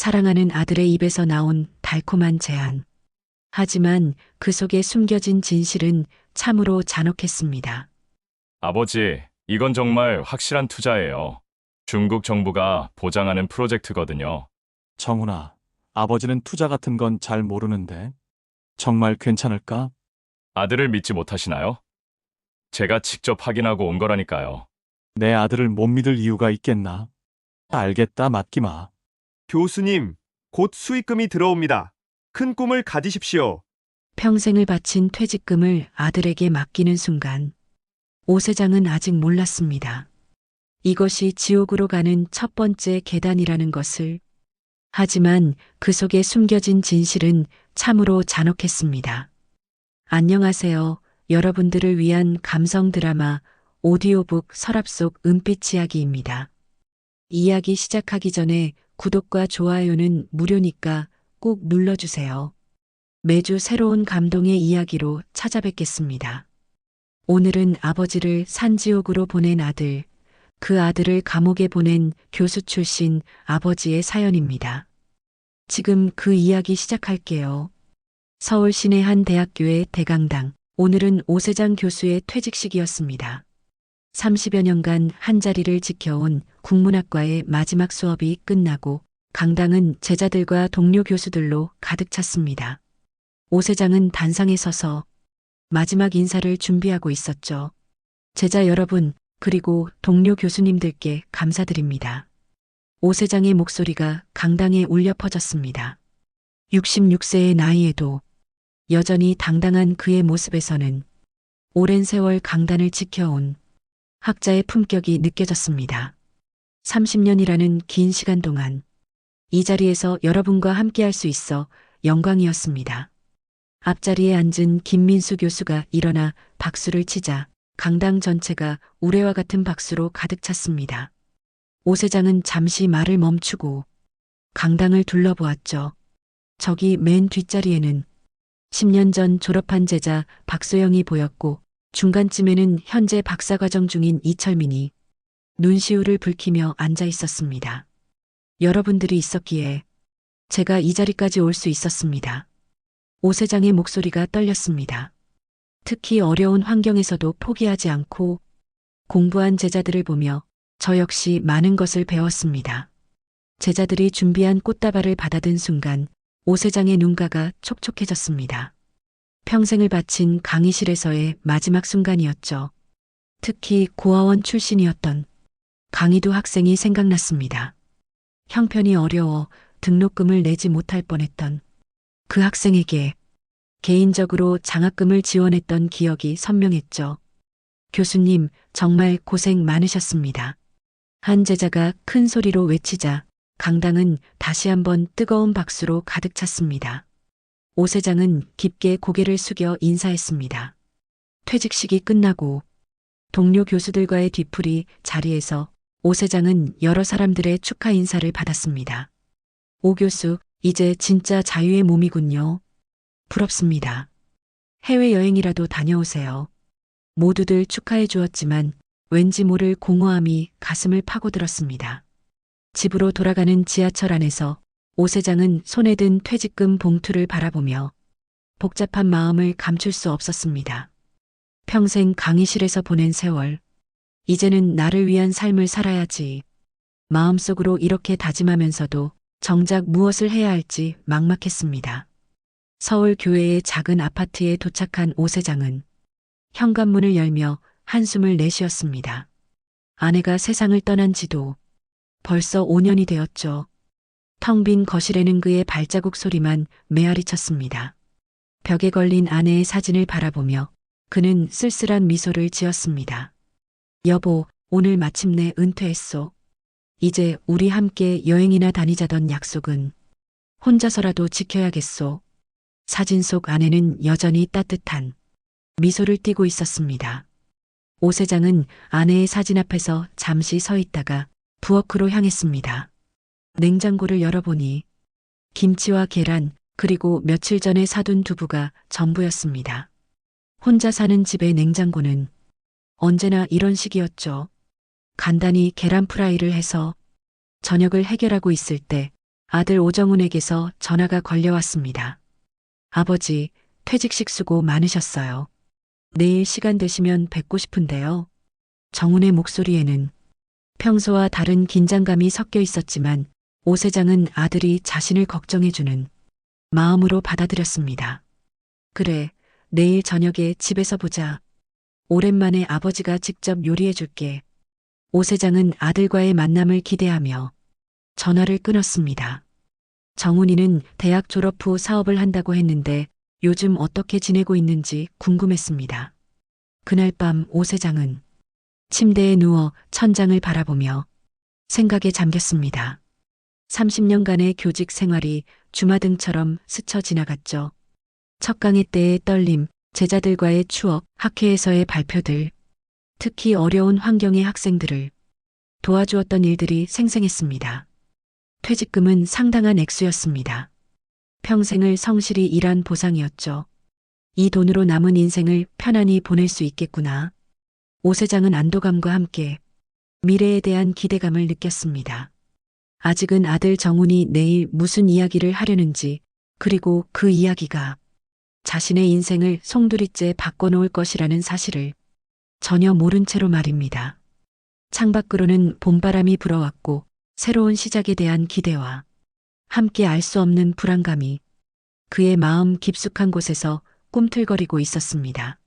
사랑하는 아들의 입에서 나온 달콤한 제안. 하지만 그 속에 숨겨진 진실은 참으로 잔혹했습니다. 아버지, 이건 정말 확실한 투자예요. 중국 정부가 보장하는 프로젝트거든요. 정훈아, 아버지는 투자 같은 건 잘 모르는데. 정말 괜찮을까? 아들을 믿지 못하시나요? 제가 직접 확인하고 온 거라니까요. 내 아들을 못 믿을 이유가 있겠나? 알겠다, 맡기 마. 교수님, 곧 수익금이 들어옵니다. 큰 꿈을 가지십시오. 평생을 바친 퇴직금을 아들에게 맡기는 순간 오 세장은 아직 몰랐습니다. 이것이 지옥으로 가는 첫 번째 계단이라는 것을. 하지만 그 속에 숨겨진 진실은 참으로 잔혹했습니다. 안녕하세요. 여러분들을 위한 감성 드라마 오디오북 서랍 속 은빛 이야기입니다. 이야기 시작하기 전에 구독과 좋아요는 무료니까 꼭 눌러주세요. 매주 새로운 감동의 이야기로 찾아뵙겠습니다. 오늘은 아버지를 산지옥으로 보낸 아들, 그 아들을 감옥에 보낸 교수 출신 아버지의 사연입니다. 지금 그 이야기 시작할게요. 서울 시내 한 대학교의 대강당. 오늘은 오세장 교수의 퇴직식이었습니다. 30여 년간 한자리를 지켜온 국문학과의 마지막 수업이 끝나고 강당은 제자들과 동료 교수들로 가득 찼습니다. 오세장은 단상에 서서 마지막 인사를 준비하고 있었죠. 제자 여러분, 그리고 동료 교수님들께 감사드립니다. 오세장의 목소리가 강당에 울려 퍼졌습니다. 66세의 나이에도 여전히 당당한 그의 모습에서는 오랜 세월 강단을 지켜온 학자의 품격이 느껴졌습니다. 30년이라는 긴 시간 동안 이 자리에서 여러분과 함께할 수 있어 영광이었습니다. 앞자리에 앉은 김민수 교수가 일어나 박수를 치자 강당 전체가 우레와 같은 박수로 가득 찼습니다. 오세장은 잠시 말을 멈추고 강당을 둘러보았죠. 저기 맨 뒷자리에는 10년 전 졸업한 제자 박소영이 보였고 중간쯤에는 현재 박사과정 중인 이철민이 눈시울을 붉히며 앉아 있었습니다. 여러분들이 있었기에 제가 이 자리까지 올 수 있었습니다. 오세장의 목소리가 떨렸습니다. 특히 어려운 환경에서도 포기하지 않고 공부한 제자들을 보며 저 역시 많은 것을 배웠습니다. 제자들이 준비한 꽃다발을 받아든 순간 오세장의 눈가가 촉촉해졌습니다. 평생을 바친 강의실에서의 마지막 순간이었죠. 특히 고아원 출신이었던 강희두 학생이 생각났습니다. 형편이 어려워 등록금을 내지 못할 뻔했던 그 학생에게 개인적으로 장학금을 지원했던 기억이 선명했죠. 교수님, 정말 고생 많으셨습니다. 한 제자가 큰 소리로 외치자 강당은 다시 한번 뜨거운 박수로 가득 찼습니다. 오세장은 깊게 고개를 숙여 인사했습니다. 퇴직식이 끝나고 동료 교수들과의 뒤풀이 자리에서 오세장은 여러 사람들의 축하 인사를 받았습니다. 오 교수, 이제 진짜 자유의 몸이군요. 부럽습니다. 해외여행이라도 다녀오세요. 모두들 축하해 주었지만 왠지 모를 공허함이 가슴을 파고들었습니다. 집으로 돌아가는 지하철 안에서 오세장은 손에 든 퇴직금 봉투를 바라보며 복잡한 마음을 감출 수 없었습니다. 평생 강의실에서 보낸 세월, 이제는 나를 위한 삶을 살아야지. 마음속으로 이렇게 다짐하면서도 정작 무엇을 해야 할지 막막했습니다. 서울 교외의 작은 아파트에 도착한 오세장은 현관문을 열며 한숨을 내쉬었습니다. 아내가 세상을 떠난 지도 벌써 5년이 되었죠. 텅 빈 거실에는 그의 발자국 소리만 메아리 쳤습니다. 벽에 걸린 아내의 사진을 바라보며 그는 쓸쓸한 미소를 지었습니다. 여보, 오늘 마침내 은퇴했소. 이제 우리 함께 여행이나 다니자던 약속은 혼자서라도 지켜야겠소. 사진 속 아내는 여전히 따뜻한 미소를 띠고 있었습니다. 오세장은 아내의 사진 앞에서 잠시 서 있다가 부엌으로 향했습니다. 냉장고를 열어보니 김치와 계란 그리고 며칠 전에 사둔 두부가 전부였습니다. 혼자 사는 집의 냉장고는 언제나 이런 식이었죠. 간단히 계란 프라이를 해서 저녁을 해결하고 있을 때 아들 오정훈에게서 전화가 걸려왔습니다. 아버지, 퇴직식 수고 많으셨어요. 내일 시간 되시면 뵙고 싶은데요. 정훈의 목소리에는 평소와 다른 긴장감이 섞여 있었지만 오 세장은 아들이 자신을 걱정해주는 마음으로 받아들였습니다. 그래, 내일 저녁에 집에서 보자. 오랜만에 아버지가 직접 요리해줄게. 오 세장은 아들과의 만남을 기대하며 전화를 끊었습니다. 정훈이는 대학 졸업 후 사업을 한다고 했는데 요즘 어떻게 지내고 있는지 궁금했습니다. 그날 밤 오 세장은 침대에 누워 천장을 바라보며 생각에 잠겼습니다. 30년간의 교직 생활이 주마등처럼 스쳐 지나갔죠. 첫 강의 때의 떨림, 제자들과의 추억, 학회에서의 발표들, 특히 어려운 환경의 학생들을 도와주었던 일들이 생생했습니다. 퇴직금은 상당한 액수였습니다. 평생을 성실히 일한 보상이었죠. 이 돈으로 남은 인생을 편안히 보낼 수 있겠구나. 오 세장은 안도감과 함께 미래에 대한 기대감을 느꼈습니다. 아직은 아들 정훈이 내일 무슨 이야기를 하려는지, 그리고 그 이야기가 자신의 인생을 송두리째 바꿔놓을 것이라는 사실을 전혀 모른 채로 말입니다. 창밖으로는 봄바람이 불어왔고 새로운 시작에 대한 기대와 함께 알 수 없는 불안감이 그의 마음 깊숙한 곳에서 꿈틀거리고 있었습니다.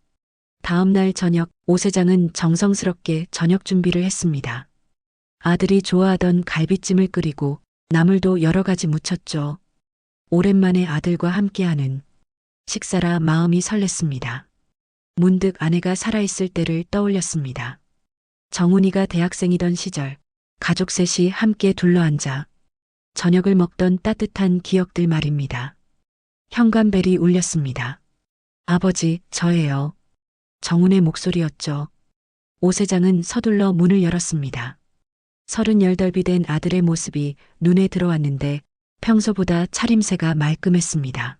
다음 날 저녁 오 세장은 정성스럽게 저녁 준비를 했습니다. 아들이 좋아하던 갈비찜을 끓이고 나물도 여러 가지 무쳤죠. 오랜만에 아들과 함께하는 식사라 마음이 설렜습니다. 문득 아내가 살아있을 때를 떠올렸습니다. 정훈이가 대학생이던 시절 가족 셋이 함께 둘러앉아 저녁을 먹던 따뜻한 기억들 말입니다. 현관벨이 울렸습니다. 아버지, 저예요. 정훈의 목소리였죠. 오 세장은 서둘러 문을 열었습니다. 38이 된 아들의 모습이 눈에 들어왔는데 평소보다 차림새가 말끔했습니다.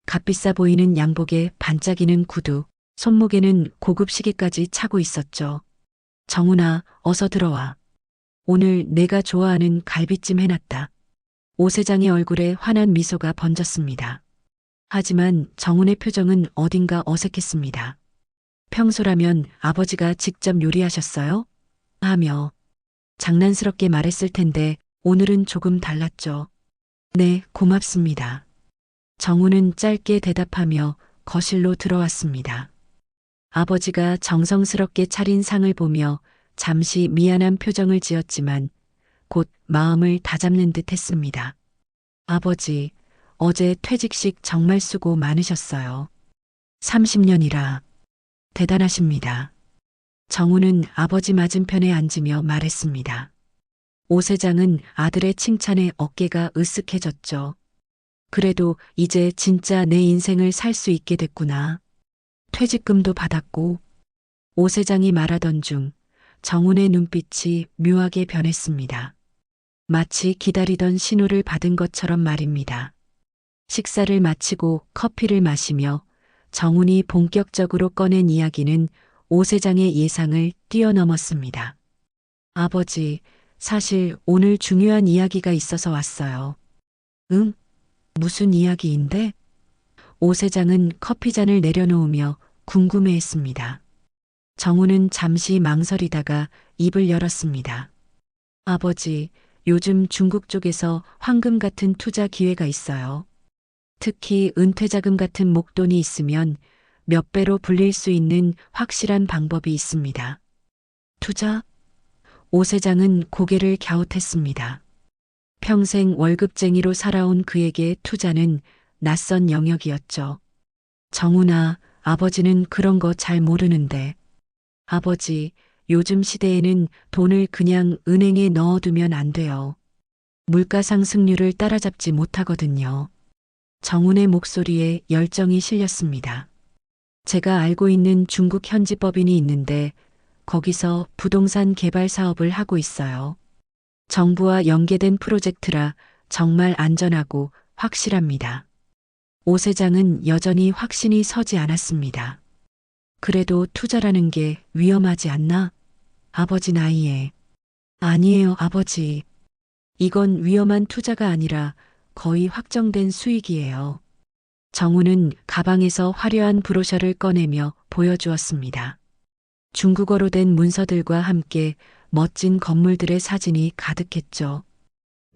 값비싸 보이는 양복에 반짝이는 구두, 손목에는 고급 시계까지 차고 있었죠. 정훈아, 어서 들어와. 오늘 내가 좋아하는 갈비찜 해놨다. 오 세장의 얼굴에 환한 미소가 번졌습니다. 하지만 정훈의 표정은 어딘가 어색했습니다. 평소라면 아버지가 직접 요리하셨어요? 하며 장난스럽게 말했을 텐데 오늘은 조금 달랐죠. 네, 고맙습니다. 정훈은 짧게 대답하며 거실로 들어왔습니다. 아버지가 정성스럽게 차린 상을 보며 잠시 미안한 표정을 지었지만 곧 마음을 다잡는 듯 했습니다. 아버지, 어제 퇴직식 정말 수고 많으셨어요. 30년이라 대단하십니다. 정훈은 아버지 맞은편에 앉으며 말했습니다. 오 세장은 아들의 칭찬에 어깨가 으쓱해졌죠. 그래도 이제 진짜 내 인생을 살 수 있게 됐구나. 퇴직금도 받았고. 오 세장이 말하던 중 정훈의 눈빛이 묘하게 변했습니다. 마치 기다리던 신호를 받은 것처럼 말입니다. 식사를 마치고 커피를 마시며 정훈이 본격적으로 꺼낸 이야기는 오 세장의 예상을 뛰어넘었습니다. 아버지, 사실 오늘 중요한 이야기가 있어서 왔어요. 응? 무슨 이야기인데? 오 세장은 커피잔을 내려놓으며 궁금해했습니다. 정훈은 잠시 망설이다가 입을 열었습니다. 아버지, 요즘 중국 쪽에서 황금 같은 투자 기회가 있어요. 특히 은퇴자금 같은 목돈이 있으면 몇 배로 불릴 수 있는 확실한 방법이 있습니다. 투자? 오 세장은 고개를 갸웃했습니다. 평생 월급쟁이로 살아온 그에게 투자는 낯선 영역이었죠. 정훈아, 아버지는 그런 거 잘 모르는데. 아버지, 요즘 시대에는 돈을 그냥 은행에 넣어두면 안 돼요. 물가 상승률을 따라잡지 못하거든요. 정훈의 목소리에 열정이 실렸습니다. 제가 알고 있는 중국 현지 법인이 있는데 거기서 부동산 개발 사업을 하고 있어요. 정부와 연계된 프로젝트라 정말 안전하고 확실합니다. 오 세장은 여전히 확신이 서지 않았습니다. 그래도 투자라는 게 위험하지 않나? 아버지 나이에. 아니에요, 아버지. 이건 위험한 투자가 아니라 거의 확정된 수익이에요. 정우는 가방에서 화려한 브로셔를 꺼내며 보여주었습니다. 중국어로 된 문서들과 함께 멋진 건물들의 사진이 가득했죠.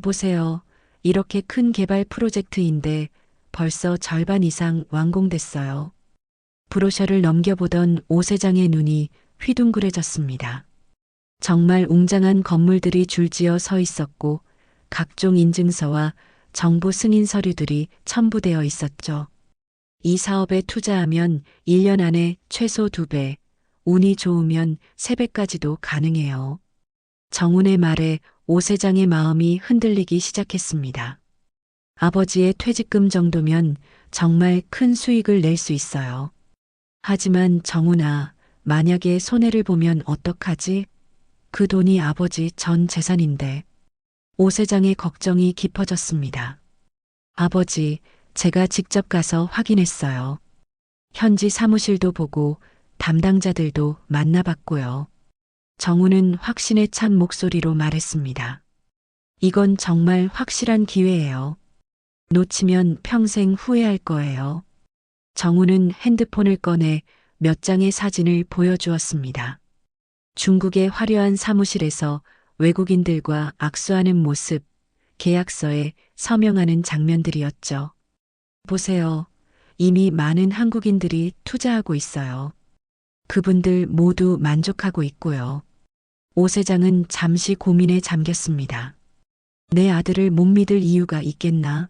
보세요. 이렇게 큰 개발 프로젝트인데 벌써 절반 이상 완공됐어요. 브로셔를 넘겨보던 오 세장의 눈이 휘둥그레졌습니다. 정말 웅장한 건물들이 줄지어 서 있었고 각종 인증서와 정부 승인 서류들이 첨부되어 있었죠. 이 사업에 투자하면 1년 안에 최소 2배, 운이 좋으면 3배까지도 가능해요. 정운의 말에 오 세장의 마음이 흔들리기 시작했습니다. 아버지의 퇴직금 정도면 정말 큰 수익을 낼 수 있어요. 하지만 정운아, 만약에 손해를 보면 어떡하지? 그 돈이 아버지 전 재산인데. 오 세장의 걱정이 깊어졌습니다. 아버지, 제가 직접 가서 확인했어요. 현지 사무실도 보고 담당자들도 만나봤고요. 정우는 확신에 찬 목소리로 말했습니다. 이건 정말 확실한 기회예요. 놓치면 평생 후회할 거예요. 정우는 핸드폰을 꺼내 몇 장의 사진을 보여주었습니다. 중국의 화려한 사무실에서 외국인들과 악수하는 모습, 계약서에 서명하는 장면들이었죠. 보세요. 이미 많은 한국인들이 투자하고 있어요. 그분들 모두 만족하고 있고요. 오 세장은 잠시 고민에 잠겼습니다. 내 아들을 못 믿을 이유가 있겠나?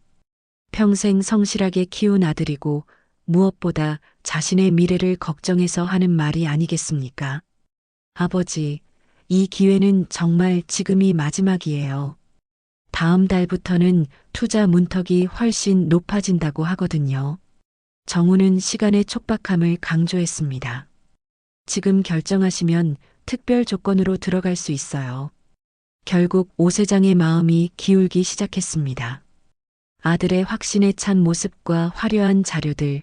평생 성실하게 키운 아들이고 무엇보다 자신의 미래를 걱정해서 하는 말이 아니겠습니까? 아버지, 이 기회는 정말 지금이 마지막이에요. 다음 달부터는 투자 문턱이 훨씬 높아진다고 하거든요. 정우는 시간의 촉박함을 강조했습니다. 지금 결정하시면 특별 조건으로 들어갈 수 있어요. 결국 오 세장의 마음이 기울기 시작했습니다. 아들의 확신에 찬 모습과 화려한 자료들,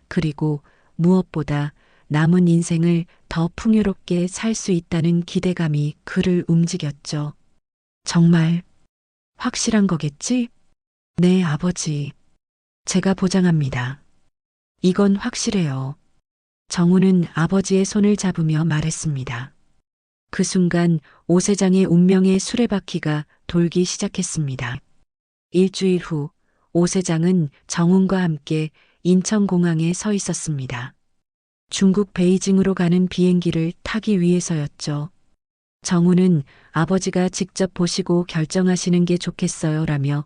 그리고 무엇보다 남은 인생을 더 풍요롭게 살 수 있다는 기대감이 그를 움직였죠. 정말 확실한 거겠지? 네, 아버지. 제가 보장합니다. 이건 확실해요. 정우는 아버지의 손을 잡으며 말했습니다. 그 순간 오 세장의 운명의 수레바퀴가 돌기 시작했습니다. 일주일 후 오 세장은 정운과 함께 인천공항에 서 있었습니다. 중국 베이징으로 가는 비행기를 타기 위해서였죠. 정우는 아버지가 직접 보시고 결정하시는 게 좋겠어요 라며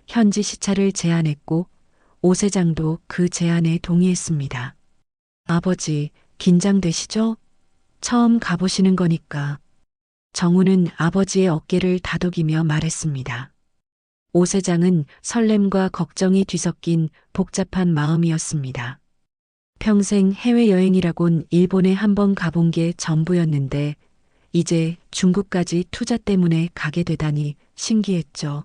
현지 시차를 제안했고 오 세장도 그 제안에 동의했습니다. 아버지, 긴장되시죠? 처음 가보시는 거니까. 정우는 아버지의 어깨를 다독이며 말했습니다. 오 세장은 설렘과 걱정이 뒤섞인 복잡한 마음이었습니다. 평생 해외여행이라곤 일본에 한 번 가본 게 전부였는데 이제 중국까지 투자 때문에 가게 되다니 신기했죠.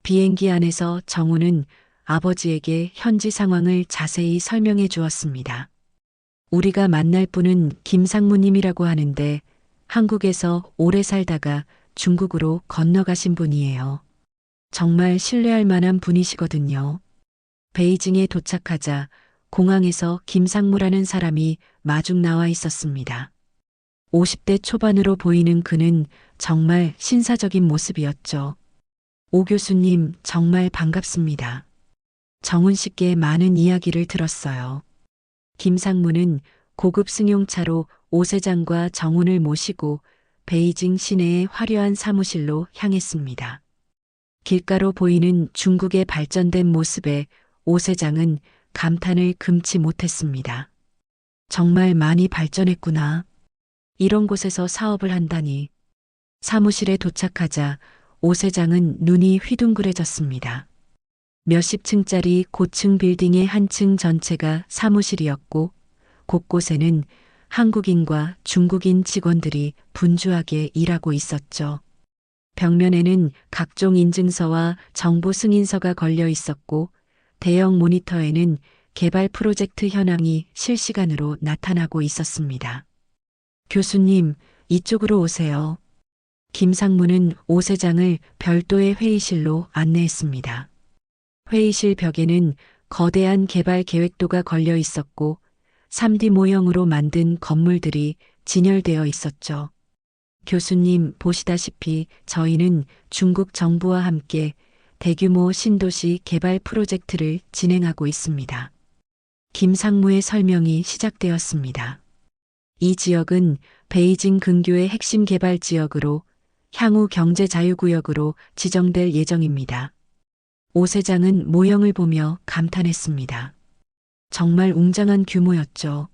비행기 안에서 정우는 아버지에게 현지 상황을 자세히 설명해 주었습니다. 우리가 만날 분은 김상무님이라고 하는데 한국에서 오래 살다가 중국으로 건너가신 분이에요. 정말 신뢰할 만한 분이시거든요. 베이징에 도착하자 공항에서 김상무라는 사람이 마중 나와 있었습니다. 50대 초반으로 보이는 그는 정말 신사적인 모습이었죠. 오 교수님, 정말 반갑습니다. 정훈 씨께 많은 이야기를 들었어요. 김상무는 고급 승용차로 오 세장과 정훈을 모시고 베이징 시내의 화려한 사무실로 향했습니다. 길가로 보이는 중국의 발전된 모습에 오 세장은 감탄을 금치 못했습니다. 정말 많이 발전했구나. 이런 곳에서 사업을 한다니. 사무실에 도착하자 오 세장은 눈이 휘둥그레졌습니다. 몇십 층짜리 고층 빌딩의 한 층 전체가 사무실이었고 곳곳에는 한국인과 중국인 직원들이 분주하게 일하고 있었죠. 벽면에는 각종 인증서와 정보 승인서가 걸려 있었고 대형 모니터에는 개발 프로젝트 현황이 실시간으로 나타나고 있었습니다. 교수님, 이쪽으로 오세요. 김상무는 오 세장을 별도의 회의실로 안내했습니다. 회의실 벽에는 거대한 개발 계획도가 걸려 있었고 3D 모형으로 만든 건물들이 진열되어 있었죠. 교수님 보시다시피 저희는 중국 정부와 함께 대규모 신도시 개발 프로젝트를 진행하고 있습니다. 김상무의 설명이 시작되었습니다. 이 지역은 베이징 근교의 핵심 개발 지역으로 향후 경제 자유구역으로 지정될 예정입니다. 오 세장은 모형을 보며 감탄했습니다. 정말 웅장한 규모였죠.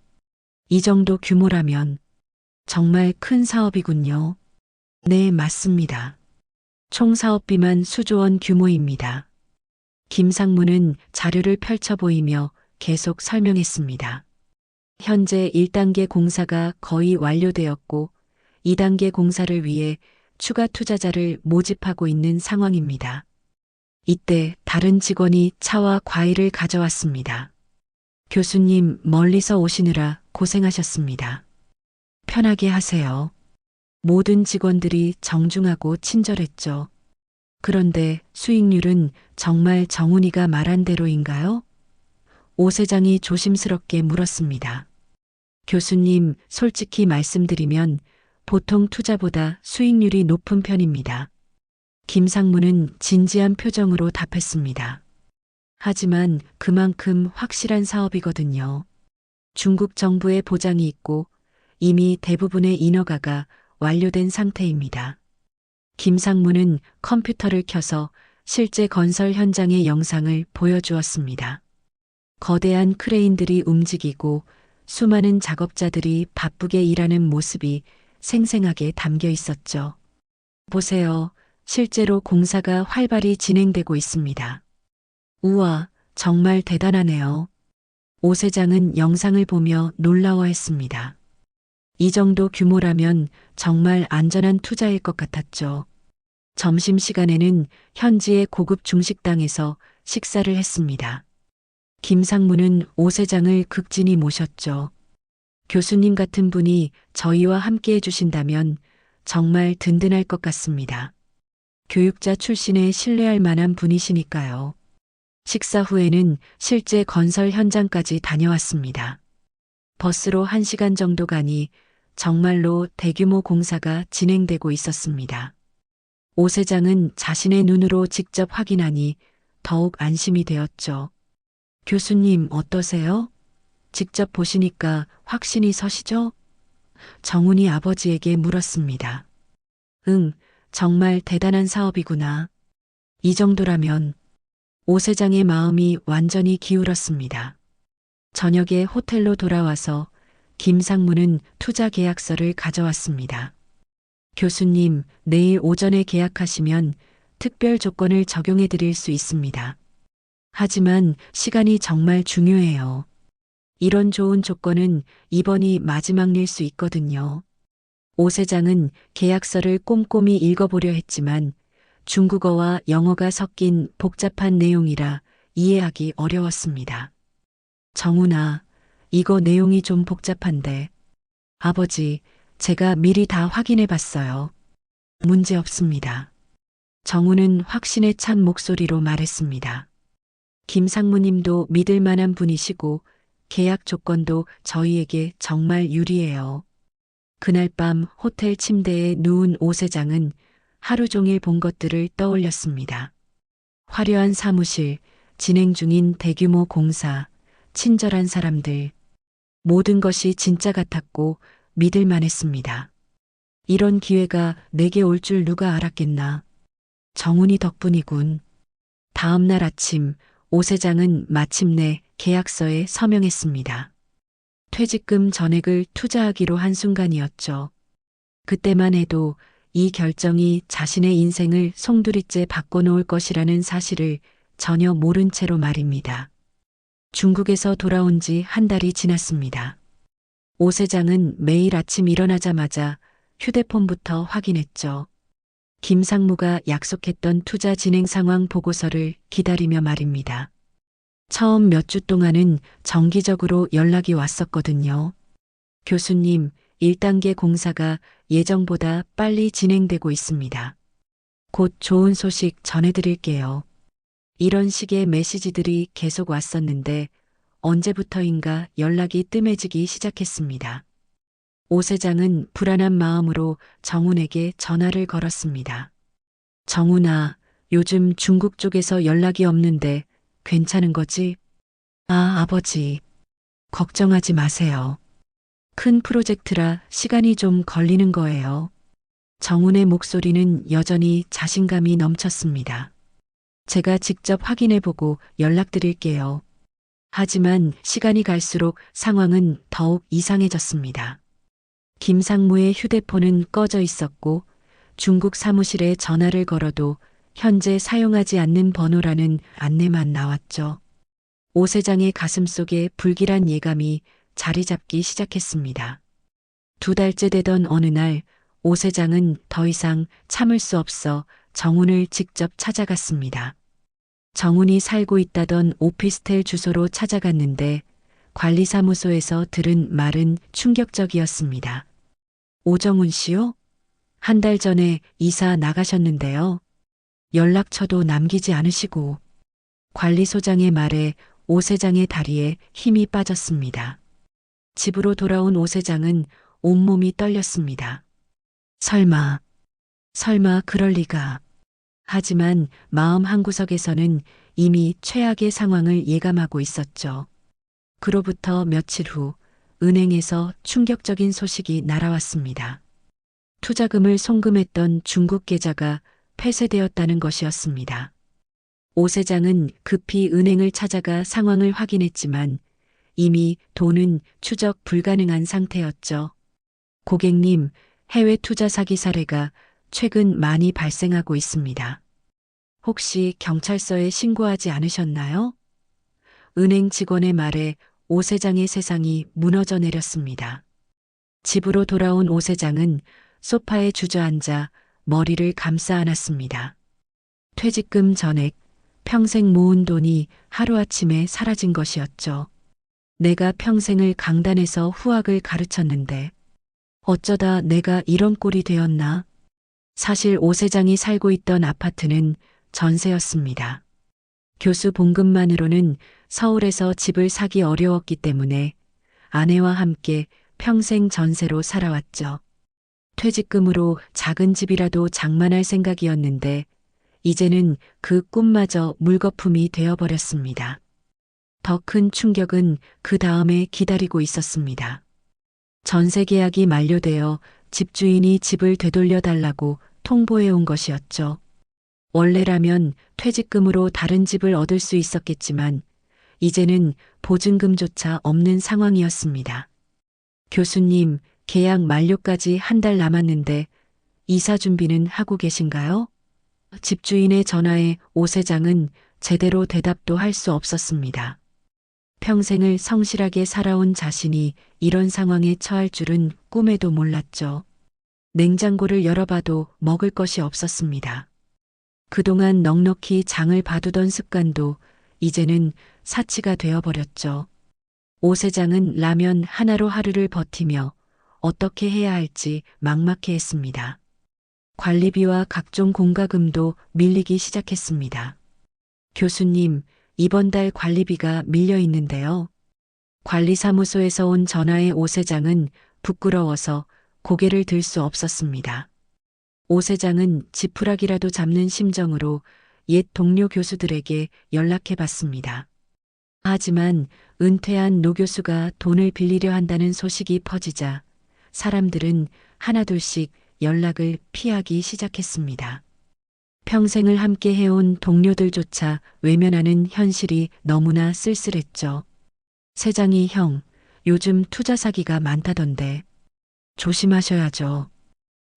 이 정도 규모라면 정말 큰 사업이군요. 네, 맞습니다. 총 사업비만 수조 원 규모입니다. 김상무는 자료를 펼쳐 보이며 계속 설명했습니다. 현재 1단계 공사가 거의 완료되었고 2단계 공사를 위해 추가 투자자를 모집하고 있는 상황입니다. 이때 다른 직원이 차와 과일을 가져왔습니다. 교수님 멀리서 오시느라 고생하셨습니다. 편하게 하세요. 모든 직원들이 정중하고 친절했죠. 그런데 수익률은 정말 정훈이가 말한 대로인가요? 오 세장이 조심스럽게 물었습니다. 교수님, 솔직히 말씀드리면 보통 투자보다 수익률이 높은 편입니다. 김상무는 진지한 표정으로 답했습니다. 하지만 그만큼 확실한 사업이거든요. 중국 정부의 보장이 있고 이미 대부분의 인허가가 완료된 상태입니다. 김상무는 컴퓨터를 켜서 실제 건설 현장의 영상을 보여주었습니다. 거대한 크레인들이 움직이고 수많은 작업자들이 바쁘게 일하는 모습이 생생하게 담겨 있었죠. 보세요. 실제로 공사가 활발히 진행되고 있습니다. 우와, 정말 대단하네요. 오 세장은 영상을 보며 놀라워했습니다. 이 정도 규모라면 정말 안전한 투자일 것 같았죠. 점심시간에는 현지의 고급 중식당에서 식사를 했습니다. 김상무는 오 세장을 극진히 모셨죠. 교수님 같은 분이 저희와 함께 해주신다면 정말 든든할 것 같습니다. 교육자 출신의 신뢰할 만한 분이시니까요. 식사 후에는 실제 건설 현장까지 다녀왔습니다. 버스로 1시간 정도 가니 정말로 대규모 공사가 진행되고 있었습니다. 오 세장은 자신의 눈으로 직접 확인하니 더욱 안심이 되었죠. 교수님 어떠세요? 직접 보시니까 확신이 서시죠? 정훈이 아버지에게 물었습니다. 응, 정말 대단한 사업이구나. 이 정도라면 오 세장의 마음이 완전히 기울었습니다. 저녁에 호텔로 돌아와서 김상무는 투자 계약서를 가져왔습니다. 교수님, 내일 오전에 계약하시면 특별 조건을 적용해 드릴 수 있습니다. 하지만 시간이 정말 중요해요. 이런 좋은 조건은 이번이 마지막일 수 있거든요. 오 세장은 계약서를 꼼꼼히 읽어보려 했지만 중국어와 영어가 섞인 복잡한 내용이라 이해하기 어려웠습니다. 정훈아, 이거 내용이 좀 복잡한데. 아버지, 제가 미리 다 확인해 봤어요. 문제 없습니다. 정훈은 확신에 찬 목소리로 말했습니다. 김상무님도 믿을 만한 분이시고 계약 조건도 저희에게 정말 유리해요. 그날 밤 호텔 침대에 누운 오 세장은 하루 종일 본 것들을 떠올렸습니다. 화려한 사무실, 진행 중인 대규모 공사, 친절한 사람들. 모든 것이 진짜 같았고 믿을 만했습니다. 이런 기회가 내게 올 줄 누가 알았겠나. 정훈이 덕분이군. 다음 날 아침 오 세장은 마침내 계약서에 서명했습니다. 퇴직금 전액을 투자하기로 한 순간이었죠. 그때만 해도 이 결정이 자신의 인생을 송두리째 바꿔놓을 것이라는 사실을 전혀 모른 채로 말입니다. 중국에서 돌아온 지 한 달이 지났습니다. 오 세장은 매일 아침 일어나자마자 휴대폰부터 확인했죠. 김상무가 약속했던 투자 진행 상황 보고서를 기다리며 말입니다. 처음 몇 주 동안은 정기적으로 연락이 왔었거든요. 교수님, 1단계 공사가 예정보다 빨리 진행되고 있습니다. 곧 좋은 소식 전해드릴게요. 이런 식의 메시지들이 계속 왔었는데 언제부터인가 연락이 뜸해지기 시작했습니다. 오 세장은 불안한 마음으로 정훈에게 전화를 걸었습니다. 정훈아, 요즘 중국 쪽에서 연락이 없는데 괜찮은 거지? 아, 아버지. 걱정하지 마세요. 큰 프로젝트라 시간이 좀 걸리는 거예요. 정훈의 목소리는 여전히 자신감이 넘쳤습니다. 제가 직접 확인해보고 연락드릴게요. 하지만 시간이 갈수록 상황은 더욱 이상해졌습니다. 김상무의 휴대폰은 꺼져 있었고 중국 사무실에 전화를 걸어도 현재 사용하지 않는 번호라는 안내만 나왔죠. 오 세장의 가슴속에 불길한 예감이 자리 잡기 시작했습니다. 2달째 되던 어느 날 오 세장은 더 이상 참을 수 없어 정훈을 직접 찾아갔습니다. 정훈이 살고 있다던 오피스텔 주소로 찾아갔는데 관리사무소에서 들은 말은 충격적이었습니다. 오정훈 씨요? 한 달 전에 이사 나가셨는데요. 연락처도 남기지 않으시고. 관리소장의 말에 오 세장의 다리에 힘이 빠졌습니다. 집으로 돌아온 오 세장은 온몸이 떨렸습니다. 설마 그럴 리가. 하지만 마음 한구석에서는 이미 최악의 상황을 예감하고 있었죠. 그로부터 며칠 후 은행에서 충격적인 소식이 날아왔습니다. 투자금을 송금했던 중국 계좌가 폐쇄되었다는 것이었습니다. 오 세장은 급히 은행을 찾아가 상황을 확인했지만 이미 돈은 추적 불가능한 상태였죠. 고객님, 해외 투자 사기 사례가 최근 많이 발생하고 있습니다. 혹시 경찰서에 신고하지 않으셨나요? 은행 직원의 말에 오 세장의 세상이 무너져 내렸습니다. 집으로 돌아온 오 세장은 소파에 주저앉아 머리를 감싸 안았습니다. 퇴직금 전액, 평생 모은 돈이 하루아침에 사라진 것이었죠. 내가 평생을 강단에서 후학을 가르쳤는데 어쩌다 내가 이런 꼴이 되었나? 사실 오 세장이 살고 있던 아파트는 전세였습니다. 교수 봉급만으로는 서울에서 집을 사기 어려웠기 때문에 아내와 함께 평생 전세로 살아왔죠. 퇴직금으로 작은 집이라도 장만할 생각이었는데 이제는 그 꿈마저 물거품이 되어버렸습니다. 더 큰 충격은 그 다음에 기다리고 있었습니다. 전세 계약이 만료되어 집주인이 집을 되돌려달라고 통보해 온 것이었죠. 원래라면 퇴직금으로 다른 집을 얻을 수 있었겠지만 이제는 보증금조차 없는 상황이었습니다. 교수님, 계약 만료까지 한 달 남았는데 이사 준비는 하고 계신가요? 집주인의 전화에 오 세장은 제대로 대답도 할 수 없었습니다. 평생을 성실하게 살아온 자신이 이런 상황에 처할 줄은 꿈에도 몰랐죠. 냉장고를 열어봐도 먹을 것이 없었습니다. 그동안 넉넉히 장을 봐두던 습관도 이제는 사치가 되어버렸죠. 오 세장은 라면 하나로 하루를 버티며 어떻게 해야 할지 막막해했습니다. 관리비와 각종 공과금도 밀리기 시작했습니다. 교수님, 이번 달 관리비가 밀려 있는데요. 관리사무소에서 온 전화의 오 세장은 부끄러워서 고개를 들 수 없었습니다. 오 세장은 지푸라기라도 잡는 심정으로 옛 동료 교수들에게 연락해 봤습니다. 하지만 은퇴한 노 교수가 돈을 빌리려 한다는 소식이 퍼지자 사람들은 하나둘씩 연락을 피하기 시작했습니다. 평생을 함께 해온 동료들조차 외면하는 현실이 너무나 쓸쓸했죠. 세장이 형, 요즘 투자 사기가 많다던데. 조심하셔야죠.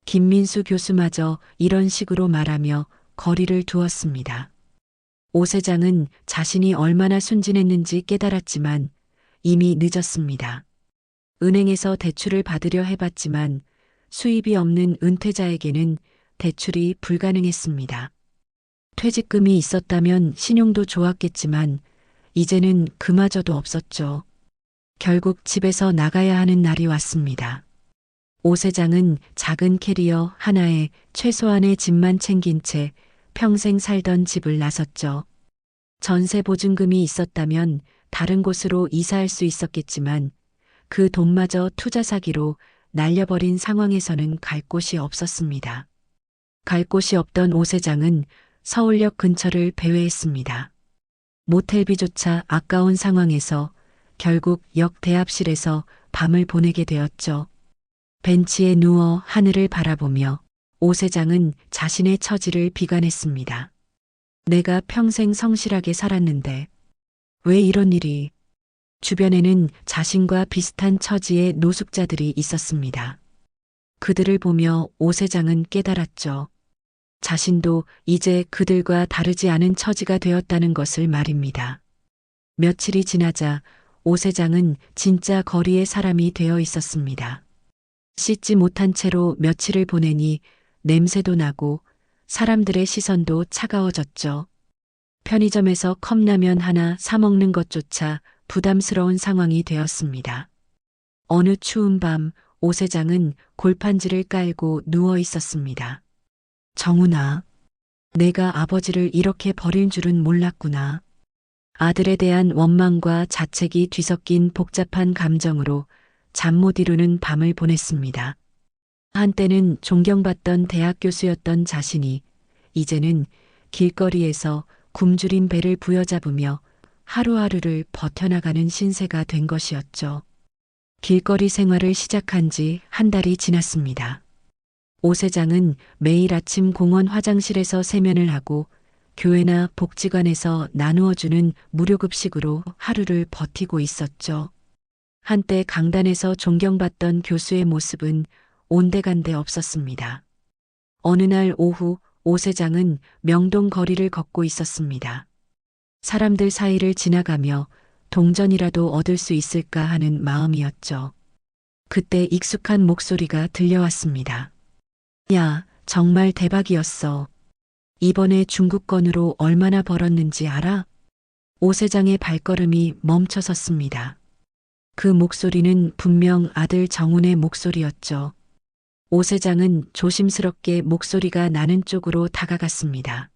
김민수 교수마저 이런 식으로 말하며 거리를 두었습니다. 오 세장은 자신이 얼마나 순진했는지 깨달았지만 이미 늦었습니다. 은행에서 대출을 받으려 해봤지만 수입이 없는 은퇴자에게는 대출이 불가능했습니다. 퇴직금이 있었다면 신용도 좋았겠지만 이제는 그마저도 없었죠. 결국 집에서 나가야 하는 날이 왔습니다. 오 세장은 작은 캐리어 하나에 최소한의 집만 챙긴 채 평생 살던 집을 나섰죠. 전세 보증금이 있었다면 다른 곳으로 이사할 수 있었겠지만 그 돈마저 투자 사기로 날려버린 상황에서는 갈 곳이 없었습니다. 갈 곳이 없던 오 세장은 서울역 근처를 배회했습니다. 모텔비조차 아까운 상황에서 결국 역 대합실에서 밤을 보내게 되었죠. 벤치에 누워 하늘을 바라보며 오 세장은 자신의 처지를 비관했습니다. 내가 평생 성실하게 살았는데 왜 이런 일이? 주변에는 자신과 비슷한 처지의 노숙자들이 있었습니다. 그들을 보며 오 세장은 깨달았죠. 자신도 이제 그들과 다르지 않은 처지가 되었다는 것을 말입니다. 며칠이 지나자 오 세장은 진짜 거리의 사람이 되어 있었습니다. 씻지 못한 채로 며칠을 보내니 냄새도 나고 사람들의 시선도 차가워졌죠. 편의점에서 컵라면 하나 사 먹는 것조차 부담스러운 상황이 되었습니다. 어느 추운 밤 오 세장은 골판지를 깔고 누워 있었습니다. 정훈아, 내가 아버지를 이렇게 버릴 줄은 몰랐구나. 아들에 대한 원망과 자책이 뒤섞인 복잡한 감정으로 잠 못 이루는 밤을 보냈습니다. 한때는 존경받던 대학 교수였던 자신이 이제는 길거리에서 굶주린 배를 부여잡으며 하루하루를 버텨나가는 신세가 된 것이었죠. 길거리 생활을 시작한 지 한 달이 지났습니다. 오 세장은 매일 아침 공원 화장실에서 세면을 하고 교회나 복지관에서 나누어주는 무료급식으로 하루를 버티고 있었죠. 한때 강단에서 존경받던 교수의 모습은 온데간데 없었습니다. 어느 날 오후 오 세장은 명동 거리를 걷고 있었습니다. 사람들 사이를 지나가며 동전이라도 얻을 수 있을까 하는 마음이었죠. 그때 익숙한 목소리가 들려왔습니다. 야, 정말 대박이었어. 이번에 중국건으로 얼마나 벌었는지 알아? 오 세장의 발걸음이 멈춰섰습니다. 그 목소리는 분명 아들 정훈의 목소리였죠. 오 세장은 조심스럽게 목소리가 나는 쪽으로 다가갔습니다.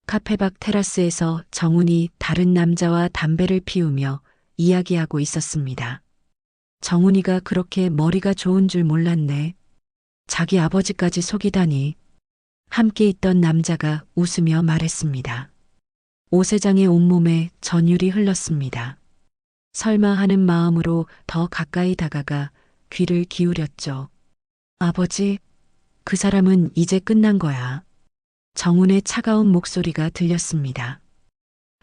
카페 밖 테라스에서 정훈이 다른 남자와 담배를 피우며 이야기하고 있었습니다. 정훈이가 그렇게 머리가 좋은 줄 몰랐네. 자기 아버지까지 속이다니. 함께 있던 남자가 웃으며 말했습니다. 오 세장의 온몸에 전율이 흘렀습니다. 설마 하는 마음으로 더 가까이 다가가 귀를 기울였죠. 아버지, 그 사람은 이제 끝난 거야. 정훈의 차가운 목소리가 들렸습니다.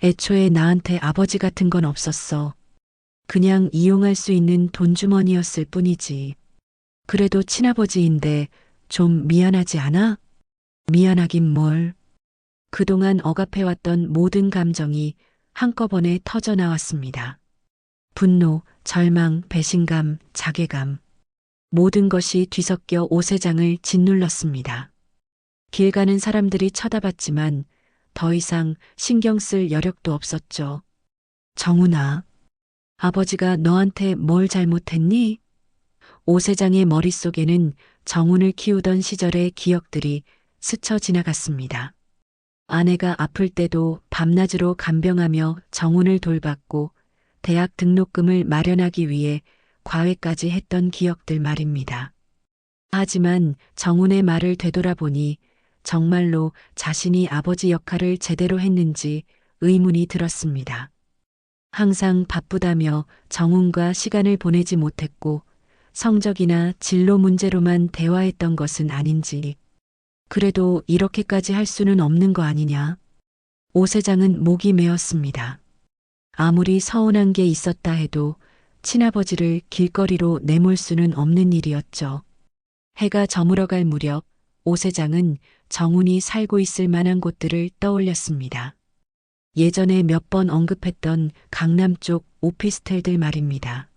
애초에 나한테 아버지 같은 건 없었어. 그냥 이용할 수 있는 돈주머니였을 뿐이지. 그래도 친아버지인데 좀 미안하지 않아? 미안하긴 뭘. 그동안 억압해왔던 모든 감정이 한꺼번에 터져나왔습니다. 분노, 절망, 배신감, 자괴감. 모든 것이 뒤섞여 오 세장을 짓눌렀습니다. 길 가는 사람들이 쳐다봤지만 더 이상 신경 쓸 여력도 없었죠. 정훈아, 아버지가 너한테 뭘 잘못했니? 오 세장의 머릿속에는 정훈을 키우던 시절의 기억들이 스쳐 지나갔습니다. 아내가 아플 때도 밤낮으로 간병하며 정훈을 돌봤고 대학 등록금을 마련하기 위해 과외까지 했던 기억들 말입니다. 하지만 정훈의 말을 되돌아보니 정말로 자신이 아버지 역할을 제대로 했는지 의문이 들었습니다. 항상 바쁘다며 정훈과 시간을 보내지 못했고 성적이나 진로 문제로만 대화했던 것은 아닌지. 그래도 이렇게까지 할 수는 없는 거 아니냐. 오 세장은 목이 메었습니다. 아무리 서운한 게 있었다 해도 친아버지를 길거리로 내몰 수는 없는 일이었죠. 해가 저물어갈 무렵 오 세장은 정훈이 살고 있을 만한 곳들을 떠올렸습니다. 예전에 몇 번 언급했던 강남 쪽 오피스텔들 말입니다.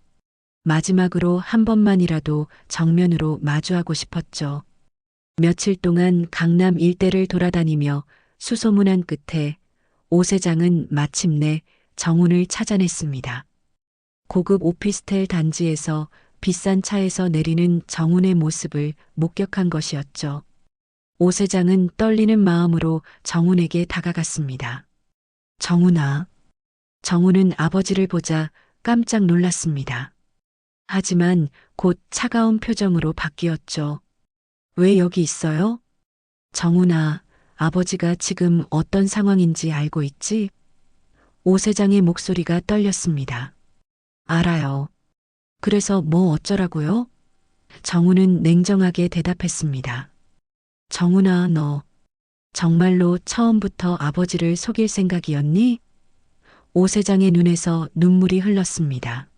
마지막으로 한 번만이라도 정면으로 마주하고 싶었죠. 며칠 동안 강남 일대를 돌아다니며 수소문한 끝에 오 세장은 마침내 정훈을 찾아냈습니다. 고급 오피스텔 단지에서 비싼 차에서 내리는 정훈의 모습을 목격한 것이었죠. 오 세장은 떨리는 마음으로 정훈에게 다가갔습니다. 정훈아. 정훈은 아버지를 보자 깜짝 놀랐습니다. 하지만 곧 차가운 표정으로 바뀌었죠. 왜 여기 있어요? 정훈아, 아버지가 지금 어떤 상황인지 알고 있지? 오 세장의 목소리가 떨렸습니다. 알아요. 그래서 뭐 어쩌라고요? 정훈은 냉정하게 대답했습니다. 정훈아, 너 정말로 처음부터 아버지를 속일 생각이었니? 오 세장의 눈에서 눈물이 흘렀습니다.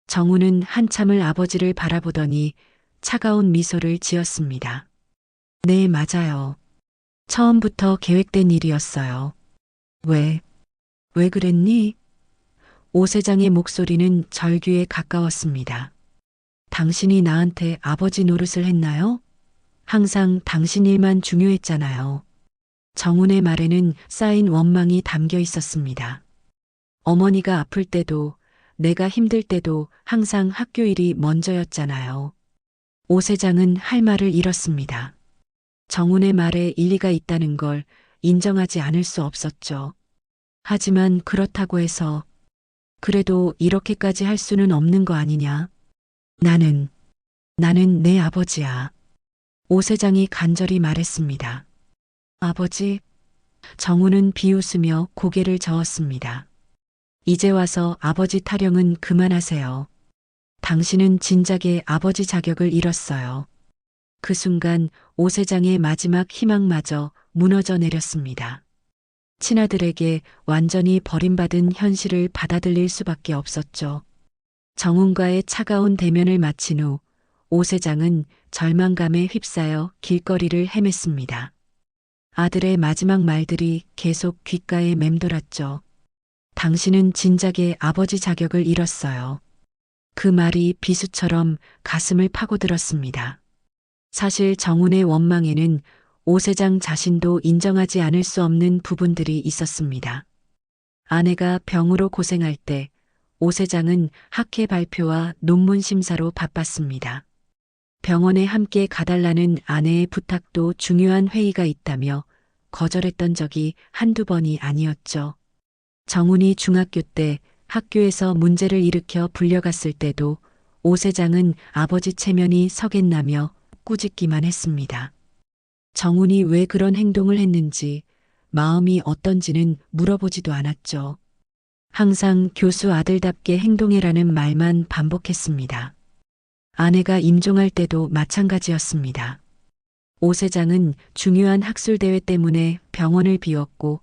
정훈은 한참을 아버지를 바라보더니 차가운 미소를 지었습니다. 네, 맞아요. 처음부터 계획된 일이었어요. 왜 그랬니? 오 세장의 목소리는 절규에 가까웠습니다. 당신이 나한테 아버지 노릇을 했나요? 항상 당신 일만 중요했잖아요. 정훈의 말에는 쌓인 원망이 담겨 있었습니다. 어머니가 아플 때도 내가 힘들 때도 항상 학교 일이 먼저였잖아요. 오 세장은 할 말을 잃었습니다. 정훈의 말에 일리가 있다는 걸 인정하지 않을 수 없었죠. 하지만 그렇다고 해서 그래도 이렇게까지 할 수는 없는 거 아니냐? 나는 내 아버지야. 오 세장이 간절히 말했습니다. 아버지? 정훈은 비웃으며 고개를 저었습니다. 이제 와서 아버지 타령은 그만하세요. 당신은 진작에 아버지 자격을 잃었어요. 그 순간 오 세장의 마지막 희망마저 무너져 내렸습니다. 친아들에게 완전히 버림받은 현실을 받아들일 수밖에 없었죠. 정훈과의 차가운 대면을 마친 후 오 세장은 절망감에 휩싸여 길거리를 헤맸습니다. 아들의 마지막 말들이 계속 귓가에 맴돌았죠. 당신은 진작에 아버지 자격을 잃었어요. 그 말이 비수처럼 가슴을 파고들었습니다. 사실 정훈의 원망에는 오 세장 자신도 인정하지 않을 수 없는 부분들이 있었습니다. 아내가 병으로 고생할 때 오 세장은 학회 발표와 논문 심사로 바빴습니다. 병원에 함께 가달라는 아내의 부탁도 중요한 회의가 있다며 거절했던 적이 한두 번이 아니었죠. 정훈이 중학교 때 학교에서 문제를 일으켜 불려갔을 때도 오 세장은 아버지 체면이 서겠나며 꾸짖기만 했습니다. 정훈이 왜 그런 행동을 했는지 마음이 어떤지는 물어보지도 않았죠. 항상 교수 아들답게 행동해라는 말만 반복했습니다. 아내가 임종할 때도 마찬가지였습니다. 오 세장은 중요한 학술대회 때문에 병원을 비웠고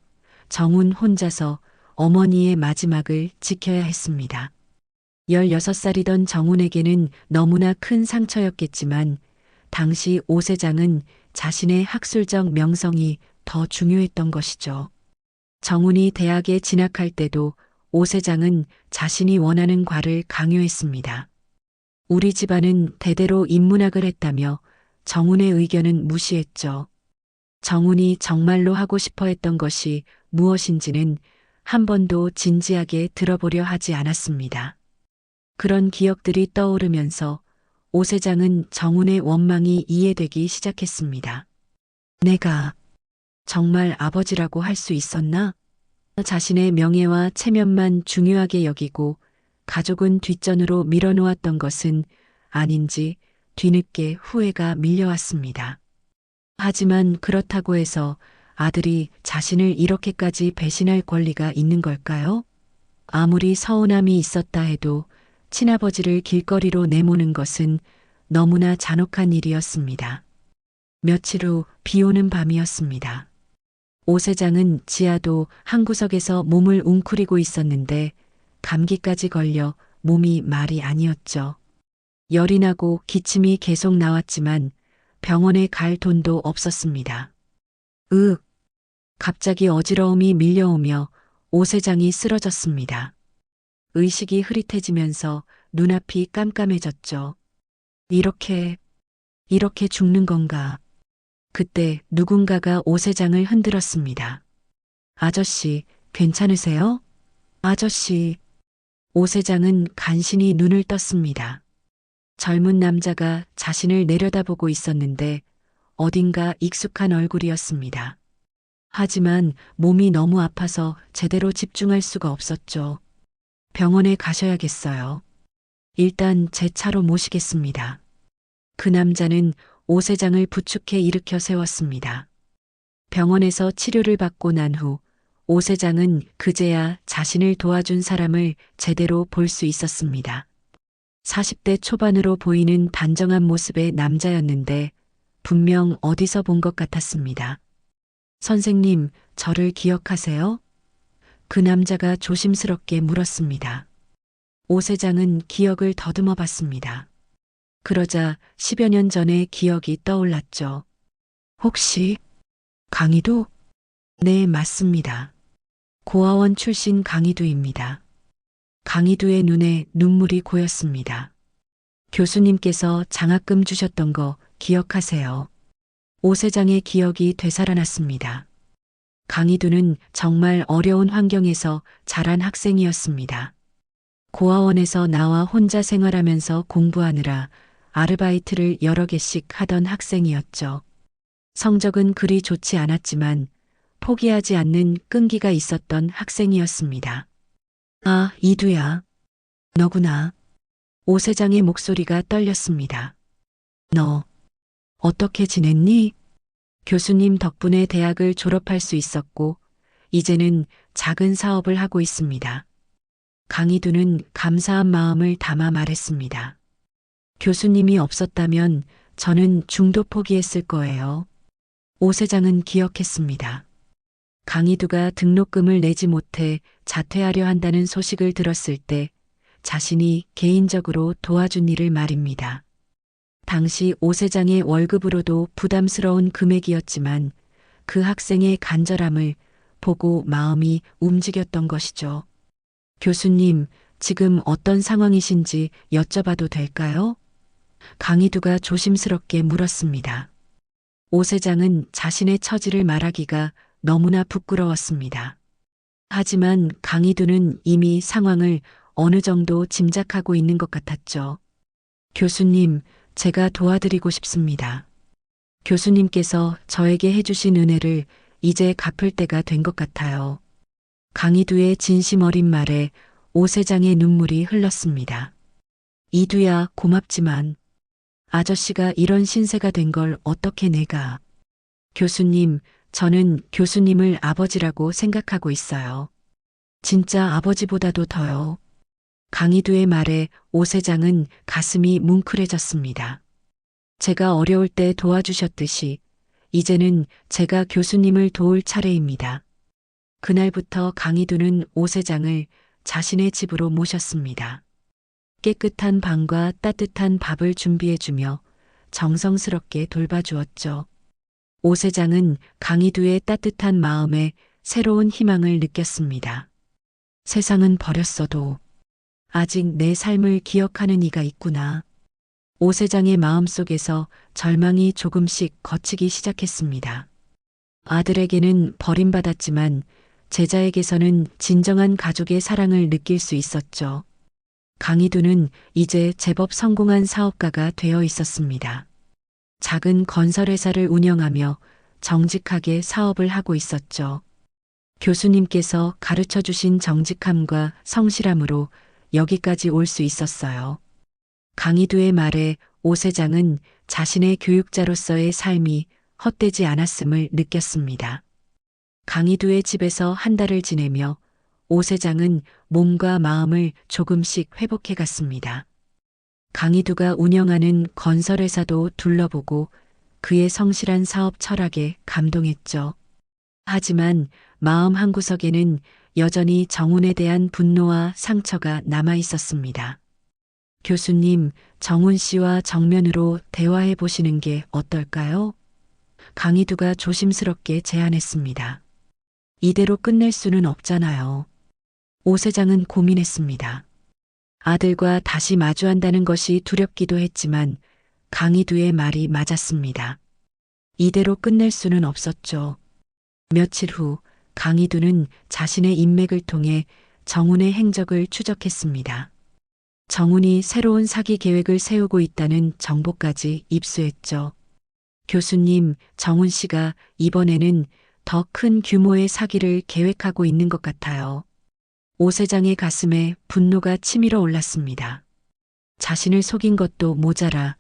정훈 혼자서 어머니의 마지막을 지켜야 했습니다. 16살이던 정훈에게는 너무나 큰 상처였겠지만 당시 오 세장은 자신의 학술적 명성이 더 중요했던 것이죠. 정훈이 대학에 진학할 때도 오 세장은 자신이 원하는 과를 강요했습니다. 우리 집안은 대대로 인문학을 했다며 정훈의 의견은 무시했죠. 정훈이 정말로 하고 싶어 했던 것이 무엇인지는 한 번도 진지하게 들어보려 하지 않았습니다. 그런 기억들이 떠오르면서 오 세장은 정훈의 원망이 이해되기 시작했습니다. 내가 정말 아버지라고 할 수 있었나? 자신의 명예와 체면만 중요하게 여기고 가족은 뒷전으로 밀어놓았던 것은 아닌지 뒤늦게 후회가 밀려왔습니다. 하지만 그렇다고 해서 아들이 자신을 이렇게까지 배신할 권리가 있는 걸까요? 아무리 서운함이 있었다 해도 친아버지를 길거리로 내모는 것은 너무나 잔혹한 일이었습니다. 며칠 후 비 오는 밤이었습니다. 오 세장은 지하도 한 구석에서 몸을 웅크리고 있었는데 감기까지 걸려 몸이 말이 아니었죠. 열이 나고 기침이 계속 나왔지만 병원에 갈 돈도 없었습니다. 갑자기 어지러움이 밀려오며 오 세장이 쓰러졌습니다. 의식이 흐릿해지면서 눈앞이 깜깜해졌죠. 이렇게 죽는 건가? 그때 누군가가 오 세장을 흔들었습니다. 아저씨, 괜찮으세요? 아저씨. 오 세장은 간신히 눈을 떴습니다. 젊은 남자가 자신을 내려다보고 있었는데 어딘가 익숙한 얼굴이었습니다. 하지만 몸이 너무 아파서 제대로 집중할 수가 없었죠. 병원에 가셔야겠어요. 일단 제 차로 모시겠습니다. 그 남자는 오세장을 부축해 일으켜 세웠습니다. 병원에서 치료를 받고 난 후 오세장은 그제야 자신을 도와준 사람을 제대로 볼 수 있었습니다. 40대 초반으로 보이는 단정한 모습의 남자였는데 분명 어디서 본 것 같았습니다. 선생님, 저를 기억하세요? 그 남자가 조심스럽게 물었습니다. 오세장은 기억을 더듬어 봤습니다. 그러자 10여 년 전의 기억이 떠올랐죠. 혹시 강희도? 네, 맞습니다. 고아원 출신 강희두입니다. 강희두의 눈에 눈물이 고였습니다. 교수님께서 장학금 주셨던 거 기억하세요? 오세장의 기억이 되살아났습니다. 강희두는 정말 어려운 환경에서 자란 학생이었습니다. 고아원에서 나와 혼자 생활하면서 공부하느라 아르바이트를 여러 개씩 하던 학생이었죠. 성적은 그리 좋지 않았지만 포기하지 않는 끈기가 있었던 학생이었습니다. 아, 이두야. 너구나. 오세장의 목소리가 떨렸습니다. 너, 어떻게 지냈니? 교수님 덕분에 대학을 졸업할 수 있었고, 이제는 작은 사업을 하고 있습니다. 강희두는 감사한 마음을 담아 말했습니다. 교수님이 없었다면 저는 중도 포기했을 거예요. 오세장은 기억했습니다. 강희두가 등록금을 내지 못해 자퇴하려 한다는 소식을 들었을 때 자신이 개인적으로 도와준 일을 말입니다. 당시 오세장의 월급으로도 부담스러운 금액이었지만 그 학생의 간절함을 보고 마음이 움직였던 것이죠. 교수님, 지금 어떤 상황이신지 여쭤봐도 될까요? 강희두가 조심스럽게 물었습니다. 오세장은 자신의 처지를 말하기가 너무나 부끄러웠습니다. 하지만 강희두는 이미 상황을 어느 정도 짐작하고 있는 것 같았죠. 교수님, 제가 도와드리고 싶습니다. 교수님께서 저에게 해주신 은혜를 이제 갚을 때가 된 것 같아요. 강희두의 진심 어린 말에 오세장의 눈물이 흘렀습니다. 이두야, 고맙지만 아저씨가 이런 신세가 된 걸 어떻게 내가. 교수님, 저는 교수님을 아버지라고 생각하고 있어요. 진짜 아버지보다도 더요. 강희두의 말에 오세장은 가슴이 뭉클해졌습니다. 제가 어려울 때 도와주셨듯이 이제는 제가 교수님을 도울 차례입니다. 그날부터 강희두는 오세장을 자신의 집으로 모셨습니다. 깨끗한 방과 따뜻한 밥을 준비해주며 정성스럽게 돌봐주었죠. 오세장은 강희두의 따뜻한 마음에 새로운 희망을 느꼈습니다. 세상은 버렸어도 아직 내 삶을 기억하는 이가 있구나. 오세장의 마음속에서 절망이 조금씩 걷히기 시작했습니다. 아들에게는 버림받았지만 제자에게서는 진정한 가족의 사랑을 느낄 수 있었죠. 강희두는 이제 제법 성공한 사업가가 되어 있었습니다. 작은 건설회사를 운영하며 정직하게 사업을 하고 있었죠. 교수님께서 가르쳐 주신 정직함과 성실함으로 여기까지 올 수 있었어요. 강희두의 말에 오세장은 자신의 교육자로서의 삶이 헛되지 않았음을 느꼈습니다. 강희두의 집에서 한 달을 지내며 오세장은 몸과 마음을 조금씩 회복해 갔습니다. 강희두가 운영하는 건설회사도 둘러보고 그의 성실한 사업 철학에 감동했죠. 하지만 마음 한구석에는 여전히 정훈에 대한 분노와 상처가 남아 있었습니다. 교수님, 정훈 씨와 정면으로 대화해 보시는 게 어떨까요? 강희두가 조심스럽게 제안했습니다. 이대로 끝낼 수는 없잖아요. 오세장은 고민했습니다. 아들과 다시 마주한다는 것이 두렵기도 했지만 강희두의 말이 맞았습니다. 이대로 끝낼 수는 없었죠. 며칠 후 강희두는 자신의 인맥을 통해 정훈의 행적을 추적했습니다. 정훈이 새로운 사기 계획을 세우고 있다는 정보까지 입수했죠. 교수님, 정훈 씨가 이번에는 더 큰 규모의 사기를 계획하고 있는 것 같아요. 오 세장의 가슴에 분노가 치밀어 올랐습니다. 자신을 속인 것도 모자라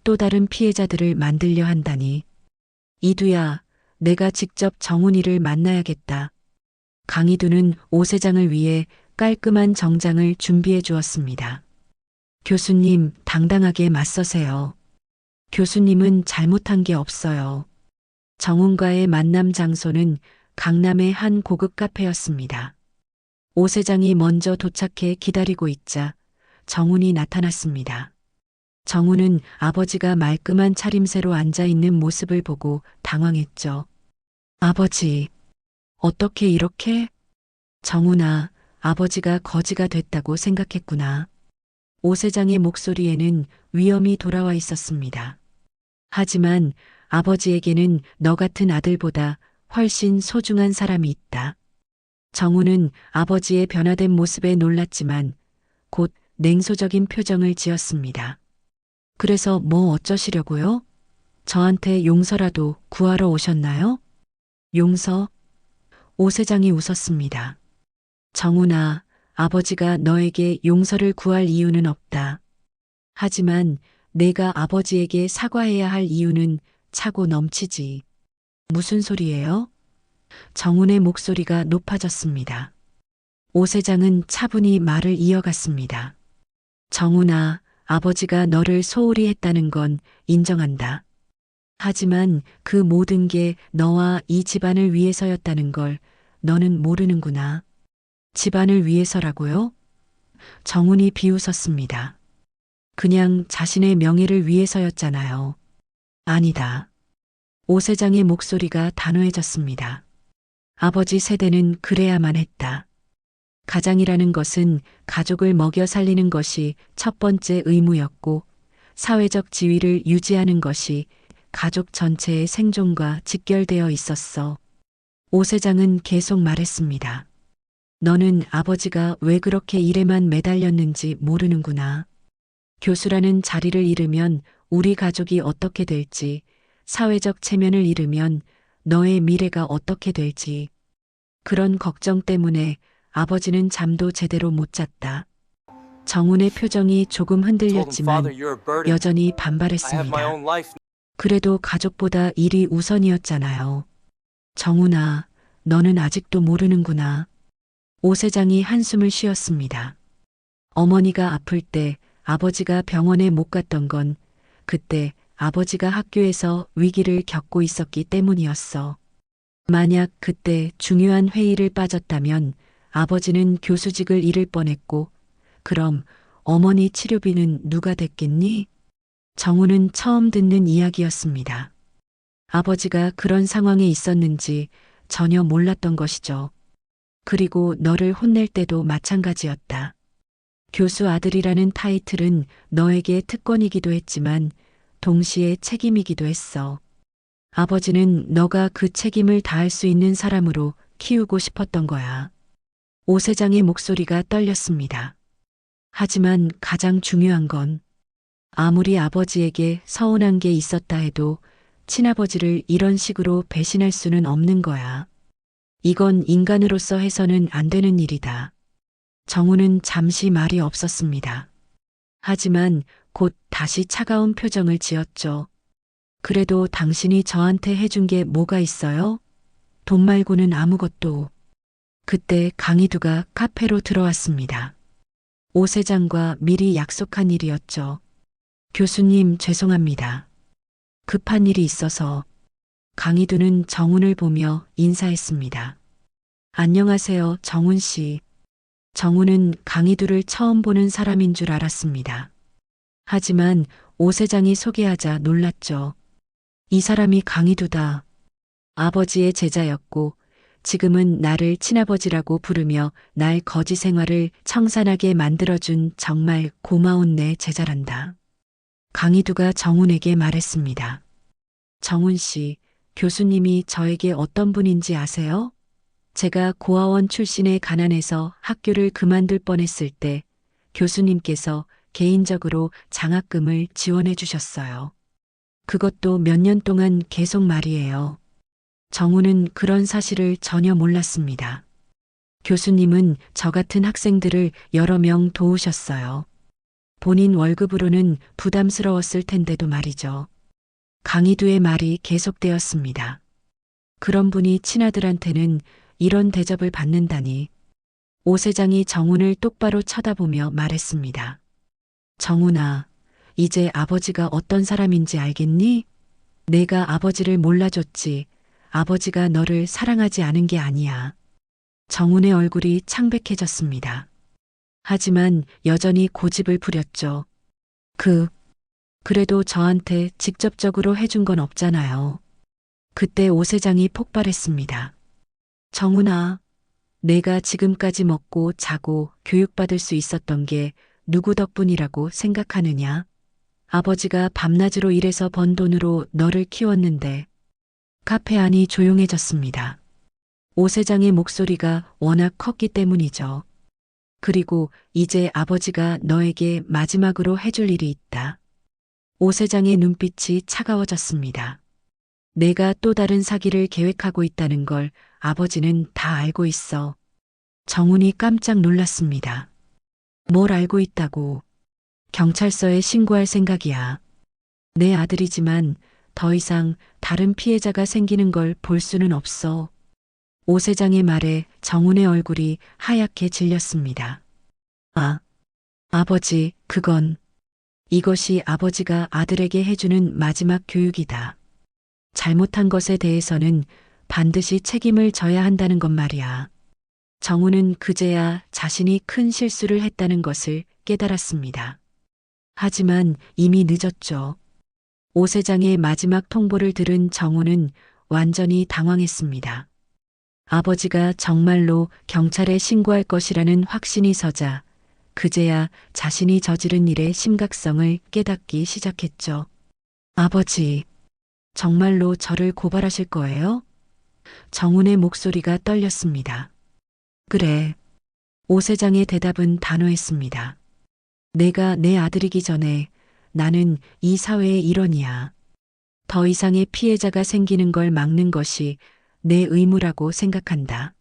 또 다른 피해자들을 만들려 한다니. 이두야, 내가 직접 정훈이를 만나야겠다. 강희두는 오 세장을 위해 깔끔한 정장을 준비해 주었습니다. 교수님, 당당하게 맞서세요. 교수님은 잘못한 게 없어요. 정훈과의 만남 장소는 강남의 한 고급 카페였습니다. 오 세장이 먼저 도착해 기다리고 있자 정훈이 나타났습니다. 정훈은 아버지가 말끔한 차림새로 앉아 있는 모습을 보고 당황했죠. 아버지, 어떻게 이렇게? 정훈아, 아버지가 거지가 됐다고 생각했구나. 오 세장의 목소리에는 위험이 돌아와 있었습니다. 하지만 아버지에게는 너 같은 아들보다 훨씬 소중한 사람이 있다. 정훈은 아버지의 변화된 모습에 놀랐지만 곧 냉소적인 표정을 지었습니다. 그래서 뭐 어쩌시려고요? 저한테 용서라도 구하러 오셨나요? 용서? 오 세장이 웃었습니다. 정훈아, 아버지가 너에게 용서를 구할 이유는 없다. 하지만 내가 아버지에게 사과해야 할 이유는 차고 넘치지. 무슨 소리예요? 정훈의 목소리가 높아졌습니다. 오 세장은 차분히 말을 이어갔습니다. 정훈아, 아버지가 너를 소홀히 했다는 건 인정한다. 하지만 그 모든 게 너와 이 집안을 위해서였다는 걸 너는 모르는구나. 집안을 위해서라고요? 정훈이 비웃었습니다. 그냥 자신의 명예를 위해서였잖아요. 아니다. 오 세장의 목소리가 단호해졌습니다. 아버지 세대는 그래야만 했다. 가장이라는 것은 가족을 먹여 살리는 것이 첫 번째 의무였고 사회적 지위를 유지하는 것이 가족 전체의 생존과 직결되어 있었어. 오 세장은 계속 말했습니다. 너는 아버지가 왜 그렇게 일에만 매달렸는지 모르는구나. 교수라는 자리를 잃으면 우리 가족이 어떻게 될지, 사회적 체면을 잃으면 너의 미래가 어떻게 될지. 그런 걱정 때문에 아버지는 잠도 제대로 못 잤다. 정훈의 표정이 조금 흔들렸지만 여전히 반발했습니다. 그래도 가족보다 일이 우선이었잖아요. 정훈아, 너는 아직도 모르는구나. 오 세장이 한숨을 쉬었습니다. 어머니가 아플 때 아버지가 병원에 못 갔던 건 그때 아버지가 학교에서 위기를 겪고 있었기 때문이었어. 만약 그때 중요한 회의를 빠졌다면 아버지는 교수직을 잃을 뻔했고 그럼 어머니 치료비는 누가 댔겠니? 정훈은 처음 듣는 이야기였습니다. 아버지가 그런 상황에 있었는지 전혀 몰랐던 것이죠. 그리고 너를 혼낼 때도 마찬가지였다. 교수 아들이라는 타이틀은 너에게 특권이기도 했지만 동시에 책임이기도 했어. 아버지는 너가 그 책임을 다할 수 있는 사람으로 키우고 싶었던 거야. 오 세장의 목소리가 떨렸습니다. 하지만 가장 중요한 건 아무리 아버지에게 서운한 게 있었다 해도 친아버지를 이런 식으로 배신할 수는 없는 거야. 이건 인간으로서 해서는 안 되는 일이다. 정훈은 잠시 말이 없었습니다. 하지만 곧 다시 차가운 표정을 지었죠. 그래도 당신이 저한테 해준 게 뭐가 있어요? 돈 말고는 아무것도. 그때 강희두가 카페로 들어왔습니다. 오 세장과 미리 약속한 일이었죠. 교수님, 죄송합니다. 급한 일이 있어서. 강희두는 정훈을 보며 인사했습니다. 안녕하세요, 정훈 씨. 정훈은 강희두를 처음 보는 사람인 줄 알았습니다. 하지만 오 세장이 소개하자 놀랐죠. 이 사람이 강희두다. 아버지의 제자였고 지금은 나를 친아버지라고 부르며 날 거지 생활을 청산하게 만들어준 정말 고마운 내 제자란다. 강희두가 정훈에게 말했습니다. 정훈 씨, 교수님이 저에게 어떤 분인지 아세요? 제가 고아원 출신의 가난해서 학교를 그만둘 뻔했을 때 교수님께서 개인적으로 장학금을 지원해 주셨어요. 그것도 몇 년 동안 계속 말이에요. 정우는 그런 사실을 전혀 몰랐습니다. 교수님은 저 같은 학생들을 여러 명 도우셨어요. 본인 월급으로는 부담스러웠을 텐데도 말이죠. 강희두의 말이 계속되었습니다. 그런 분이 친아들한테는 이런 대접을 받는다니. 오 세장이 정훈을 똑바로 쳐다보며 말했습니다. 정훈아, 이제 아버지가 어떤 사람인지 알겠니? 내가 아버지를 몰라줬지. 아버지가 너를 사랑하지 않은 게 아니야. 정훈의 얼굴이 창백해졌습니다. 하지만 여전히 고집을 부렸죠. 그래도 저한테 직접적으로 해준 건 없잖아요. 그때 오 세장이 폭발했습니다. 정훈아, 내가 지금까지 먹고 자고 교육받을 수 있었던 게 누구 덕분이라고 생각하느냐? 아버지가 밤낮으로 일해서 번 돈으로 너를 키웠는데. 카페 안이 조용해졌습니다. 오 세장의 목소리가 워낙 컸기 때문이죠. 그리고 이제 아버지가 너에게 마지막으로 해줄 일이 있다. 오 세장의 눈빛이 차가워졌습니다. 내가 또 다른 사기를 계획하고 있다는 걸 아버지는 다 알고 있어. 정훈이 깜짝 놀랐습니다. 뭘 알고 있다고? 경찰서에 신고할 생각이야. 내 아들이지만 더 이상 다른 피해자가 생기는 걸 볼 수는 없어. 오 세장의 말에 정훈의 얼굴이 하얗게 질렸습니다. 아버지, 이것이 아버지가 아들에게 해주는 마지막 교육이다. 잘못한 것에 대해서는 반드시 책임을 져야 한다는 것 말이야. 정훈은 그제야 자신이 큰 실수를 했다는 것을 깨달았습니다. 하지만 이미 늦었죠. 오 세장의 마지막 통보를 들은 정훈은 완전히 당황했습니다. 아버지가 정말로 경찰에 신고할 것이라는 확신이 서자 그제야 자신이 저지른 일의 심각성을 깨닫기 시작했죠. 아버지, 정말로 저를 고발하실 거예요? 정훈의 목소리가 떨렸습니다. 그래. 오 세장의 대답은 단호했습니다. 내가 내 아들이기 전에 나는 이 사회의 일원이야. 더 이상의 피해자가 생기는 걸 막는 것이 내 의무라고 생각한다.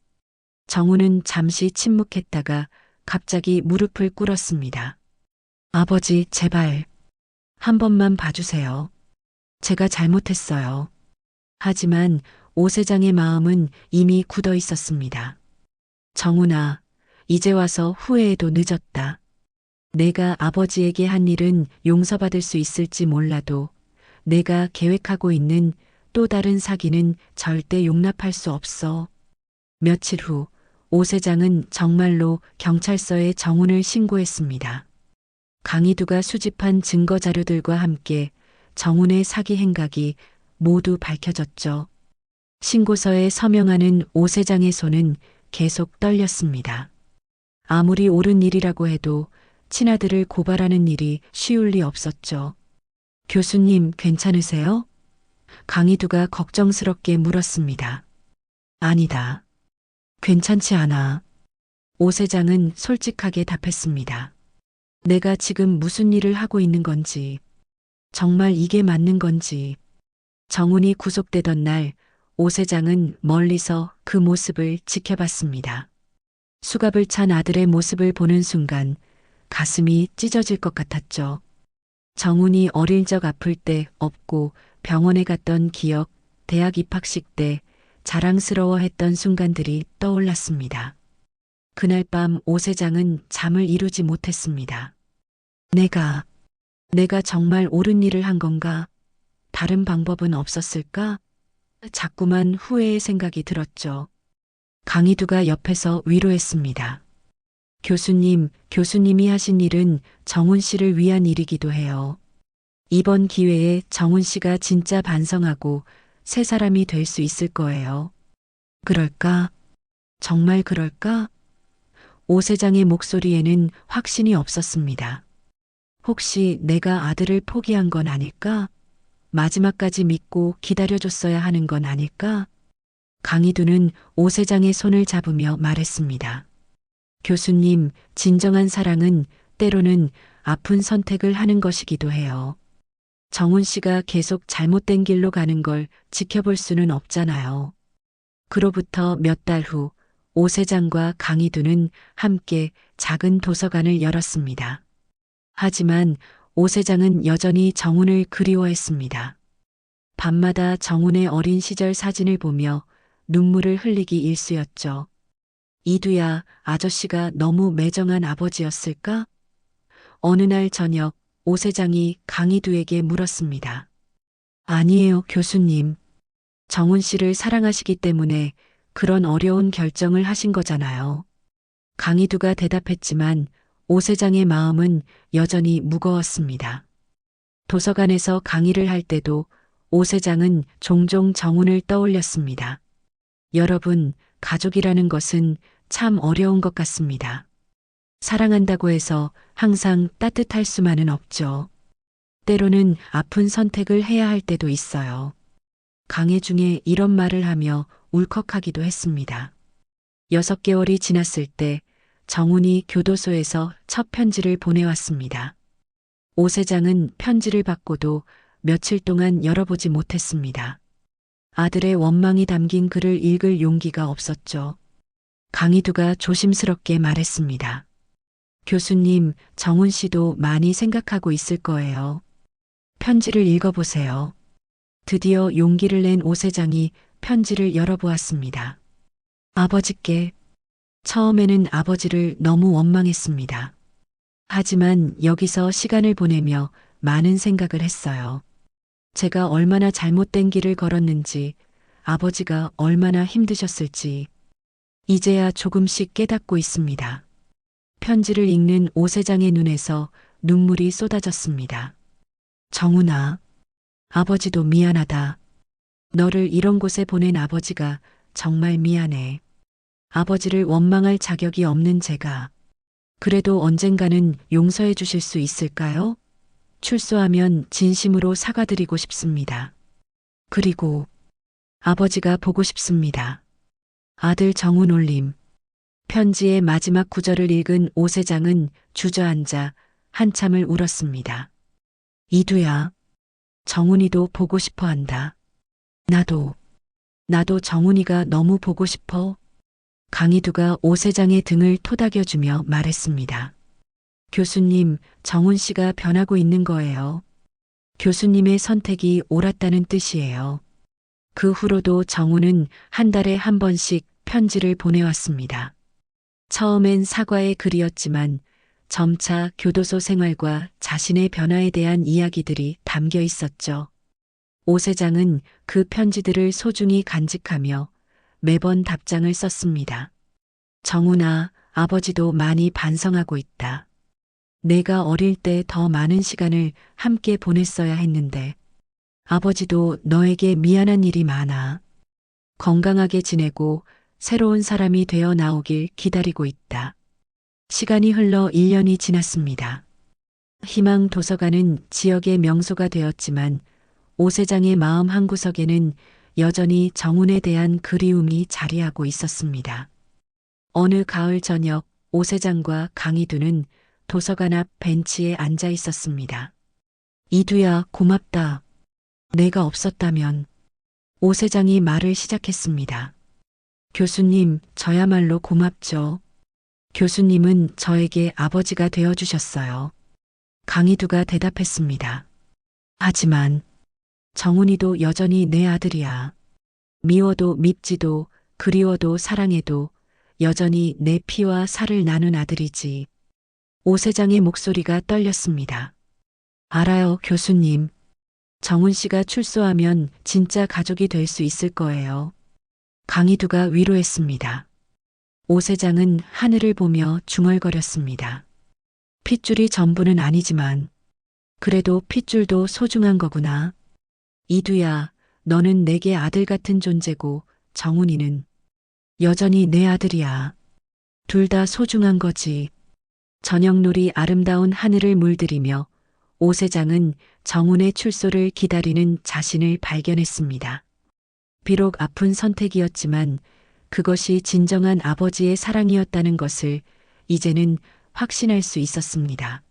정훈은 잠시 침묵했다가 갑자기 무릎을 꿇었습니다. 아버지, 제발 한 번만 봐주세요. 제가 잘못했어요. 하지만 오 세장의 마음은 이미 굳어 있었습니다. 정훈아, 이제 와서 후회해도 늦었다. 내가 아버지에게 한 일은 용서받을 수 있을지 몰라도 내가 계획하고 있는 또 다른 사기는 절대 용납할 수 없어. 며칠 후 오 세장은 정말로 경찰서에 정훈을 신고했습니다. 강희두가 수집한 증거 자료들과 함께 정훈의 사기 행각이 모두 밝혀졌죠. 신고서에 서명하는 오 세장의 손은 계속 떨렸습니다. 아무리 옳은 일이라고 해도 친아들을 고발하는 일이 쉬울 리 없었죠. 교수님, 괜찮으세요? 강희두가 걱정스럽게 물었습니다. 아니다. 괜찮지 않아. 오 세장은 솔직하게 답했습니다. 내가 지금 무슨 일을 하고 있는 건지, 정말 이게 맞는 건지. 정훈이 구속되던 날, 오 세장은 멀리서 그 모습을 지켜봤습니다. 수갑을 찬 아들의 모습을 보는 순간 가슴이 찢어질 것 같았죠. 정훈이 어릴 적 아플 때 업고 병원에 갔던 기억, 대학 입학식 때 자랑스러워했던 순간들이 떠올랐습니다. 그날 밤 오 세장은 잠을 이루지 못했습니다. 내가 정말 옳은 일을 한 건가? 다른 방법은 없었을까? 자꾸만 후회의 생각이 들었죠. 강희두가 옆에서 위로했습니다. 교수님이 하신 일은 정훈 씨를 위한 일이기도 해요. 이번 기회에 정훈 씨가 진짜 반성하고 새 사람이 될 수 있을 거예요. 그럴까? 정말 그럴까? 오 세장의 목소리에는 확신이 없었습니다. 혹시 내가 아들을 포기한 건 아닐까? 마지막까지 믿고 기다려줬어야 하는 건 아닐까? 강희두는 오 세장의 손을 잡으며 말했습니다. 교수님, 진정한 사랑은 때로는 아픈 선택을 하는 것이기도 해요. 정훈 씨가 계속 잘못된 길로 가는 걸 지켜볼 수는 없잖아요. 그로부터 몇 달 후, 오 세장과 강희두는 함께 작은 도서관을 열었습니다. 하지만 오 세장은 여전히 정훈을 그리워했습니다. 밤마다 정훈의 어린 시절 사진을 보며 눈물을 흘리기 일쑤였죠. 이두야, 아저씨가 너무 매정한 아버지였을까? 어느 날 저녁, 오 세장이 강희두에게 물었습니다. 아니에요, 교수님. 정훈 씨를 사랑하시기 때문에 그런 어려운 결정을 하신 거잖아요. 강희두가 대답했지만 오 세장의 마음은 여전히 무거웠습니다. 도서관에서 강의를 할 때도 오 세장은 종종 정훈을 떠올렸습니다. 여러분, 가족이라는 것은 참 어려운 것 같습니다. 사랑한다고 해서 항상 따뜻할 수만은 없죠. 때로는 아픈 선택을 해야 할 때도 있어요. 강의 중에 이런 말을 하며 울컥하기도 했습니다. 6개월이 지났을 때 정훈이 교도소에서 첫 편지를 보내왔습니다. 오 세장은 편지를 받고도 며칠 동안 열어보지 못했습니다. 아들의 원망이 담긴 글을 읽을 용기가 없었죠. 강희두가 조심스럽게 말했습니다. 교수님, 정훈 씨도 많이 생각하고 있을 거예요. 편지를 읽어보세요. 드디어 용기를 낸 오 세장이 편지를 열어보았습니다. 아버지께. 처음에는 아버지를 너무 원망했습니다. 하지만 여기서 시간을 보내며 많은 생각을 했어요. 제가 얼마나 잘못된 길을 걸었는지, 아버지가 얼마나 힘드셨을지, 이제야 조금씩 깨닫고 있습니다. 편지를 읽는 오 세장의 눈에서 눈물이 쏟아졌습니다. 정훈아, 아버지도 미안하다. 너를 이런 곳에 보낸 아버지가 정말 미안해. 아버지를 원망할 자격이 없는 제가. 그래도 언젠가는 용서해 주실 수 있을까요? 출소하면 진심으로 사과드리고 싶습니다. 그리고 아버지가 보고 싶습니다. 아들 정훈 올림. 편지의 마지막 구절을 읽은 오 세장은 주저앉아 한참을 울었습니다. 이두야, 정훈이도 보고 싶어 한다. 나도 정훈이가 너무 보고 싶어. 강희두가 오 세장의 등을 토닥여주며 말했습니다. 교수님, 정훈 씨가 변하고 있는 거예요. 교수님의 선택이 옳았다는 뜻이에요. 그 후로도 정훈은 한 달에 한 번씩 편지를 보내왔습니다. 처음엔 사과의 글이었지만 점차 교도소 생활과 자신의 변화에 대한 이야기들이 담겨 있었죠. 오 세장은 그 편지들을 소중히 간직하며 매번 답장을 썼습니다. 정훈아, 아버지도 많이 반성하고 있다. 내가 어릴 때 더 많은 시간을 함께 보냈어야 했는데 아버지도 너에게 미안한 일이 많아. 건강하게 지내고 새로운 사람이 되어 나오길 기다리고 있다. 시간이 흘러 1년이 지났습니다. 희망 도서관은 지역의 명소가 되었지만 오 세장의 마음 한구석에는 여전히 정훈에 대한 그리움이 자리하고 있었습니다. 어느 가을 저녁 오 세장과 강희두는 도서관 앞 벤치에 앉아 있었습니다. 이두야, 고맙다. 내가 없었다면. 오 세장이 말을 시작했습니다. 교수님, 저야말로 고맙죠. 교수님은 저에게 아버지가 되어주셨어요. 강희두가 대답했습니다. 하지만 정훈이도 여전히 내 아들이야. 미워도 밉지도 그리워도 사랑해도 여전히 내 피와 살을 나눈 아들이지. 오 세장의 목소리가 떨렸습니다. 알아요, 교수님. 정훈 씨가 출소하면 진짜 가족이 될 수 있을 거예요. 강희두가 위로했습니다. 오 세장은 하늘을 보며 중얼거렸습니다. 핏줄이 전부는 아니지만 그래도 핏줄도 소중한 거구나. 이두야, 너는 내게 아들 같은 존재고 정훈이는 여전히 내 아들이야. 둘 다 소중한 거지. 저녁놀이 아름다운 하늘을 물들이며 오 세장은 정훈의 출소를 기다리는 자신을 발견했습니다. 비록 아픈 선택이었지만 그것이 진정한 아버지의 사랑이었다는 것을 이제는 확신할 수 있었습니다.